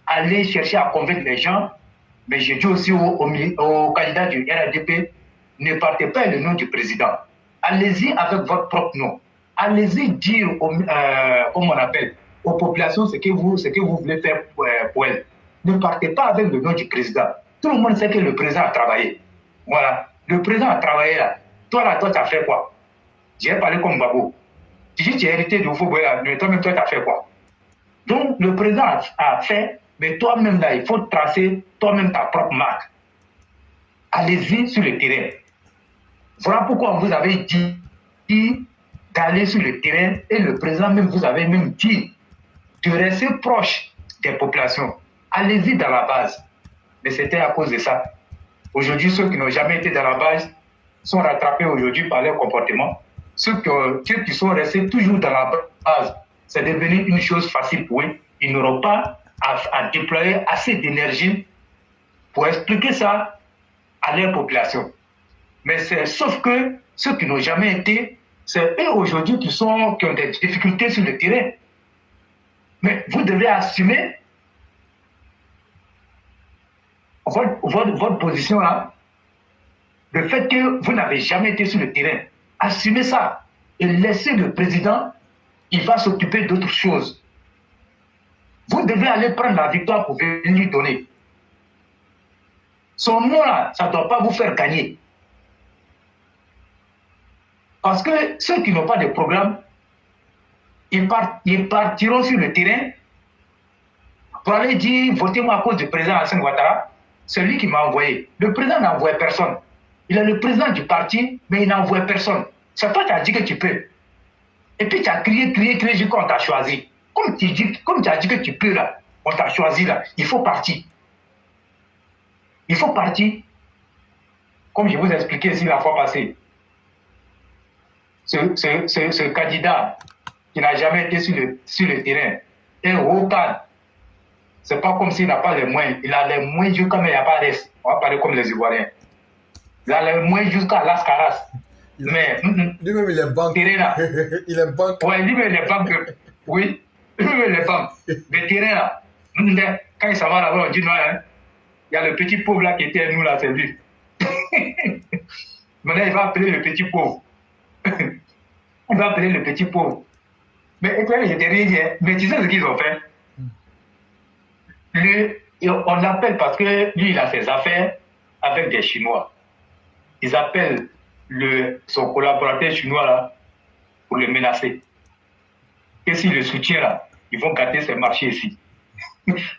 Speaker 3: aller chercher à convaincre les gens. Mais je dis aussi aux candidats du RHDP, ne partez pas le nom du président. Allez-y avec votre propre nom. Allez-y dire, comme on appelle, aux populations ce que vous voulez faire pour elles. Ne partez pas avec le nom du président. Tout le monde sait que le président a travaillé. Voilà. Le président a travaillé là. Toi, tu as fait quoi? J'ai parlé comme Babou. Si tu as hérité de Oufo-Boya, mais toi-même, tu as fait quoi? Donc, le président a fait, mais toi-même, là, il faut tracer toi-même ta propre marque. Allez-y sur le terrain. Voilà pourquoi on vous avait dit d'aller sur le terrain et le président même vous avait même dit de rester proche des populations. Allez-y dans la base. Mais c'était à cause de ça. Aujourd'hui, ceux qui n'ont jamais été dans la base sont rattrapés aujourd'hui par leur comportement. Ceux qui sont restés toujours dans la base, c'est devenu une chose facile pour eux. Ils n'auront pas à déployer assez d'énergie pour expliquer ça à leur population. Mais sauf que ceux qui n'ont jamais été, c'est eux aujourd'hui qui ont des difficultés sur le terrain. Mais vous devez assumer votre position là, le fait que vous n'avez jamais été sur le terrain. Assumez ça et laissez le président, il va s'occuper d'autres choses. Vous devez aller prendre la victoire pour venir lui donner. Son nom là, ça ne doit pas vous faire gagner. Parce que ceux qui n'ont pas de programme, ils partiront sur le terrain pour aller dire votez-moi à cause du président Alassane Ouattara. C'est lui qui m'a envoyé. Le président n'a envoyé personne. Il est le président du parti, mais il n'a envoyé personne. C'est toi qui as dit que tu peux. Et puis tu as crié jusqu'à on t'a choisi. Comme tu as dit que tu peux là, on t'a choisi là, il faut partir. Il faut partir. Comme je vous ai expliqué ici la fois passée. Ce candidat qui n'a jamais été sur le terrain, un haut cadre, c'est pas comme s'il n'a pas les moyens. Il a les moyens jusqu'à mais il n'y a pas d'est. On va parler comme les Ivoiriens. Il a les moyens jusqu'à Las Caras. Mais
Speaker 2: lui-même, il est banque. Il est banque.
Speaker 3: Ouais, lui-même, il est banque. Oui, lui-même, il est banque. Mais terrain là, quand il s'en va là-bas, on dit non, hein, il y a le petit pauvre là qui était à nous là, c'est lui. Maintenant, il va appeler le petit pauvre. Il va appeler le petit pauvre. Mais écoutez, je t'ai rien dit, mais tu sais ce qu'ils ont fait? On l'appelle parce que lui, il a ses affaires avec des Chinois. Ils appellent son collaborateur chinois là pour le menacer. Et s'il le soutient là, ils vont gâter ses marchés ici.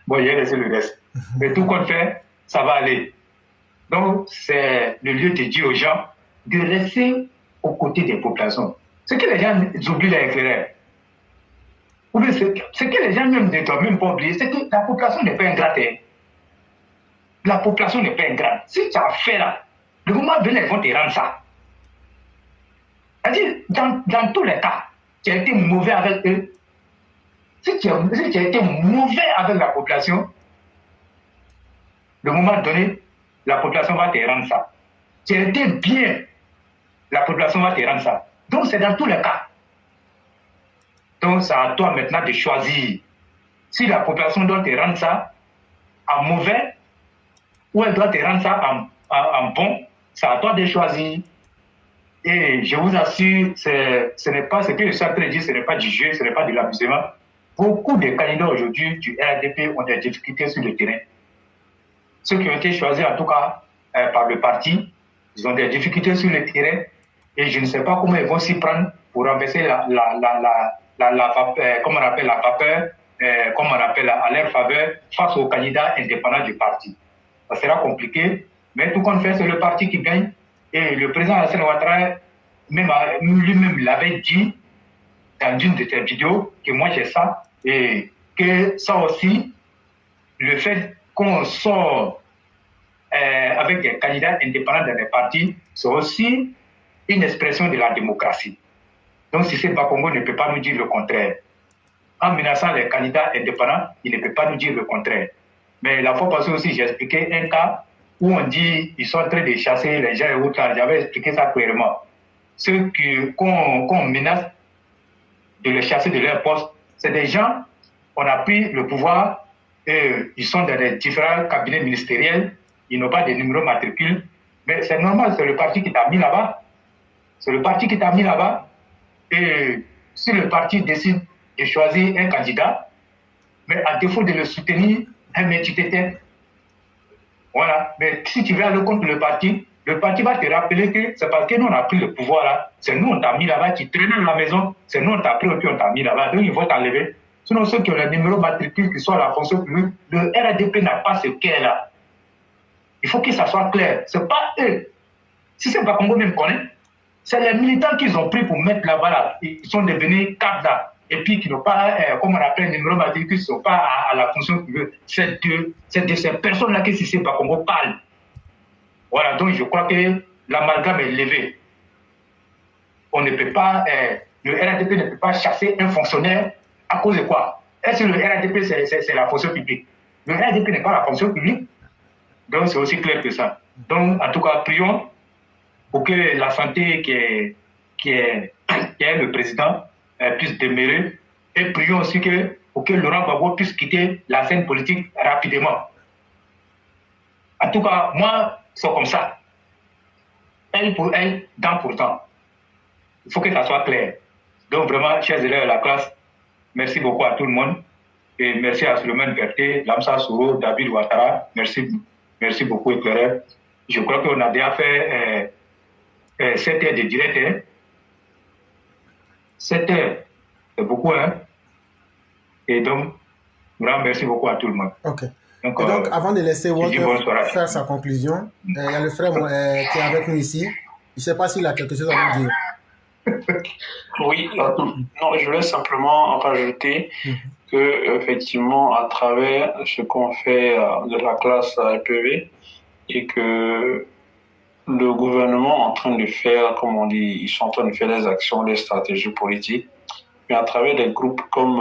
Speaker 3: Bon, il a laissé le reste. Mais tout compte fait, ça va aller. Donc, c'est le lieu de dire aux gens de rester aux côtés des populations. Ce que les gens oublient l'éclaireur. Ou bien ce que les gens même ne doivent même pas oublier, c'est que la population n'est pas ingrate. La population n'est pas ingrate. Si tu as fait là, le moment venu, ils vont te rendre ça. C'est-à-dire, dans tous les cas, tu as été mauvais avec eux. Si tu as été mauvais avec la population, le moment donné, la population va te rendre ça. Tu as été bien, la population va te rendre ça. Donc, c'est dans tous les cas. Donc, c'est à toi maintenant de choisir. Si la population doit te rendre ça en mauvais, ou elle doit te rendre ça en bon, c'est à toi de choisir. Et je vous assure, ce n'est pas ce que je suis en train de dire, ce n'est pas du jeu, ce n'est pas de l'amusement. Beaucoup de candidats aujourd'hui du RDP ont des difficultés sur le terrain. Ceux qui ont été choisis, en tout cas, par le parti, ils ont des difficultés sur le terrain. Et je ne sais pas comment ils vont s'y prendre pour renverser la vapeur, comme on appelle la vapeur, comme on appelle à leur faveur, face aux candidats indépendants du parti. Ça sera compliqué, mais tout compte fait, c'est le parti qui gagne. Et le président Alassane Ouattara, lui-même l'avait dit dans une de ses vidéos, que moi j'ai ça, et que ça aussi, le fait qu'on sort avec des candidats indépendants dans les partis, c'est aussi une expression de la démocratie. Donc si c'est Bakongo ne peut pas nous dire le contraire. En menaçant les candidats indépendants, il ne peut pas nous dire le contraire. Mais la fois passée aussi, j'ai expliqué un cas où on dit qu'ils sont en train de chasser les gens et autres. J'avais expliqué ça clairement. Ceux qu'on menace de les chasser de leur poste, c'est des gens, on a pris le pouvoir, et ils sont dans les différents cabinets ministériels, ils n'ont pas de numéro matricule, mais c'est normal, c'est le parti qui t'a mis là-bas. C'est le parti qui t'a mis là-bas. Et si le parti décide de choisir un candidat, mais à défaut de le soutenir, mais tu t'éteins. Voilà. Mais si tu veux aller contre le parti va te rappeler que c'est parce que nous on a pris le pouvoir là, c'est nous on t'a mis là-bas, tu traînais à la maison, c'est nous on t'a pris et puis on t'a mis là-bas, donc ils vont t'enlever. Sinon ceux qui ont le numéro matricule qui sont à la fonction publique, le RDP n'a pas ce qu'est là. Il faut que ça soit clair. C'est pas eux. Si c'est pas Congo même connaît, c'est les militants qu'ils ont pris pour mettre là-bas là. Ils sont devenus cadres là. Et puis qui n'ont pas, comme on appelle, numéro matricule, qui ne sont pas à la fonction publique. C'est de ces personnes-là que si c'est pas Congo parle. Voilà, donc je crois que l'amalgame est levé. On ne peut pas, le RDP ne peut pas chasser un fonctionnaire à cause de quoi? Est-ce que le RDP c'est la fonction publique? Le RDP n'est pas la fonction publique, donc c'est aussi clair que ça. Donc en tout cas, prions pour que la santé qui est le président puisse demeurer, et prions aussi pour que Laurent Gbagbo puisse quitter la scène politique rapidement. En tout cas, moi, c'est comme ça. Elle pour elle, dent pour dent. Il faut que ça soit clair. Donc vraiment, chers élèves de la classe, merci beaucoup à tout le monde. Et merci à Suleiman Berté, Lamsa Souro, David Ouattara. Merci beaucoup, éclaireur. Je crois qu'on a déjà fait 7 heures de direct. Hein? 7 heures, c'est beaucoup. Hein? Et donc, vraiment, merci beaucoup à tout le monde.
Speaker 2: Ok. Donc, avant de laisser Walter faire sa conclusion, il y a le frère qui est avec nous ici. Je ne sais pas s'il a quelque chose à nous dire.
Speaker 1: Oui, non, je voulais simplement rajouter que effectivement, à travers ce qu'on fait de la classe EPV et que le gouvernement est en train de faire, comme on dit, ils sont en train de faire des actions, des stratégies politiques, mais à travers des groupes comme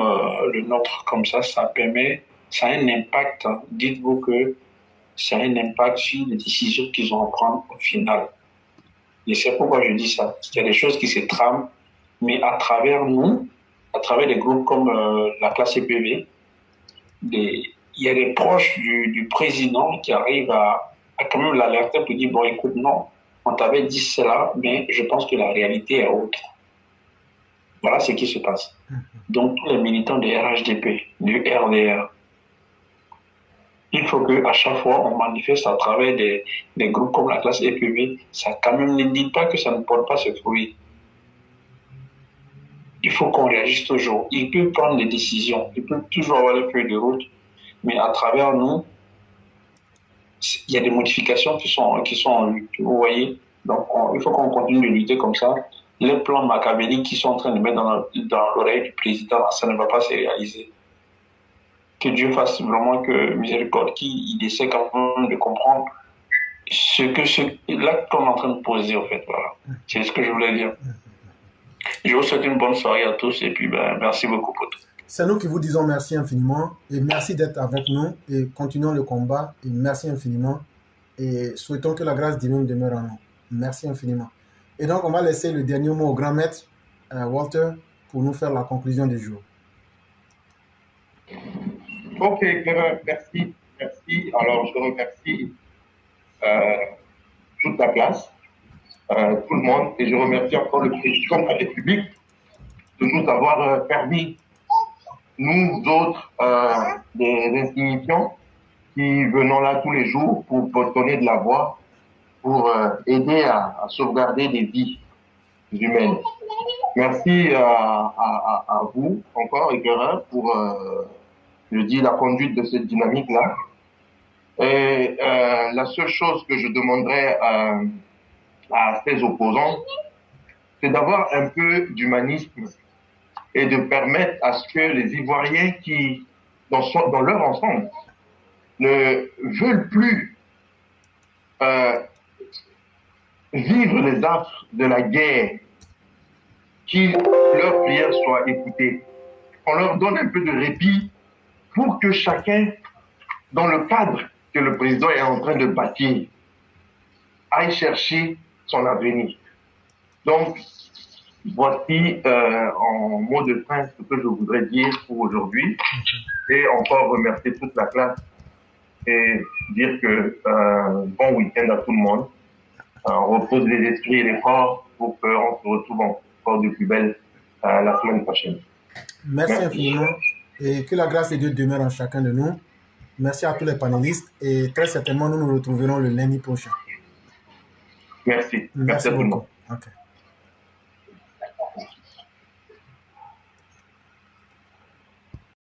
Speaker 1: le nôtre, comme ça permet, ça a un impact. Hein. Dites-vous que ça a un impact sur les décisions qu'ils ont à prendre au final. Et c'est pourquoi je dis ça. Il y a des choses qui se trament, mais à travers nous, à travers des groupes comme la classe EPV, il y a des proches du président qui arrivent à quand même l'alerter pour dire, bon, écoute, non, on t'avait dit cela, mais je pense que la réalité est autre. Voilà ce qui se passe. Donc, tous les militants de RHDP, du RDR, il faut qu'à chaque fois, on manifeste à travers des groupes comme la classe EPV. Ça, quand même, ne dit pas que ça ne porte pas ce fruit. Il faut qu'on réagisse toujours. Il peut prendre des décisions. Il peut toujours avoir le feuille de route. Mais à travers nous, il y a des modifications qui sont en lutte. Vous voyez? Donc, il faut qu'on continue de lutter comme ça. Les plans machiavéliques qui sont en train de mettre dans l'oreille du président, ça ne va pas se réaliser. Que Dieu fasse vraiment que miséricorde, qu'il essaie quand même de comprendre l'acte qu'on est en train de poser, en fait. Voilà. C'est ce que je voulais dire. Je vous souhaite une bonne soirée à tous et puis merci beaucoup pour tout.
Speaker 2: C'est nous qui vous disons merci infiniment et merci d'être avec nous et continuons le combat et merci infiniment et souhaitons que la grâce divine demeure en nous. Merci infiniment. Et donc, on va laisser le dernier mot au grand maître, Walter, pour nous faire la conclusion du jour.
Speaker 4: Ok, merci. Merci. Alors, je remercie toute la classe, tout le monde, et je remercie encore le président de la République de nous avoir permis, nous autres, des insignifiants, qui venons là tous les jours pour donner de la voix, pour aider à sauvegarder des vies humaines. Merci à vous encore, éclaireur, pour je dis la conduite de cette dynamique-là. Et la seule chose que je demanderais à ces opposants, c'est d'avoir un peu d'humanisme et de permettre à ce que les Ivoiriens qui, dans leur ensemble, ne veulent plus vivre les affres de la guerre, que leurs prières soient écoutées. On leur donne un peu de répit pour que chacun, dans le cadre que le président est en train de bâtir, aille chercher son avenir. Donc, voici en mot de fin ce que je voudrais dire pour aujourd'hui et encore remercier toute la classe et dire que bon week-end à tout le monde. On repose les esprits et les corps pour qu'on se retrouve encore de plus belle la semaine prochaine.
Speaker 2: Merci infiniment et que la grâce de Dieu demeure en chacun de nous. Merci à tous les panélistes et très certainement nous nous retrouverons le lundi prochain.
Speaker 4: Merci.
Speaker 2: Merci beaucoup. Okay.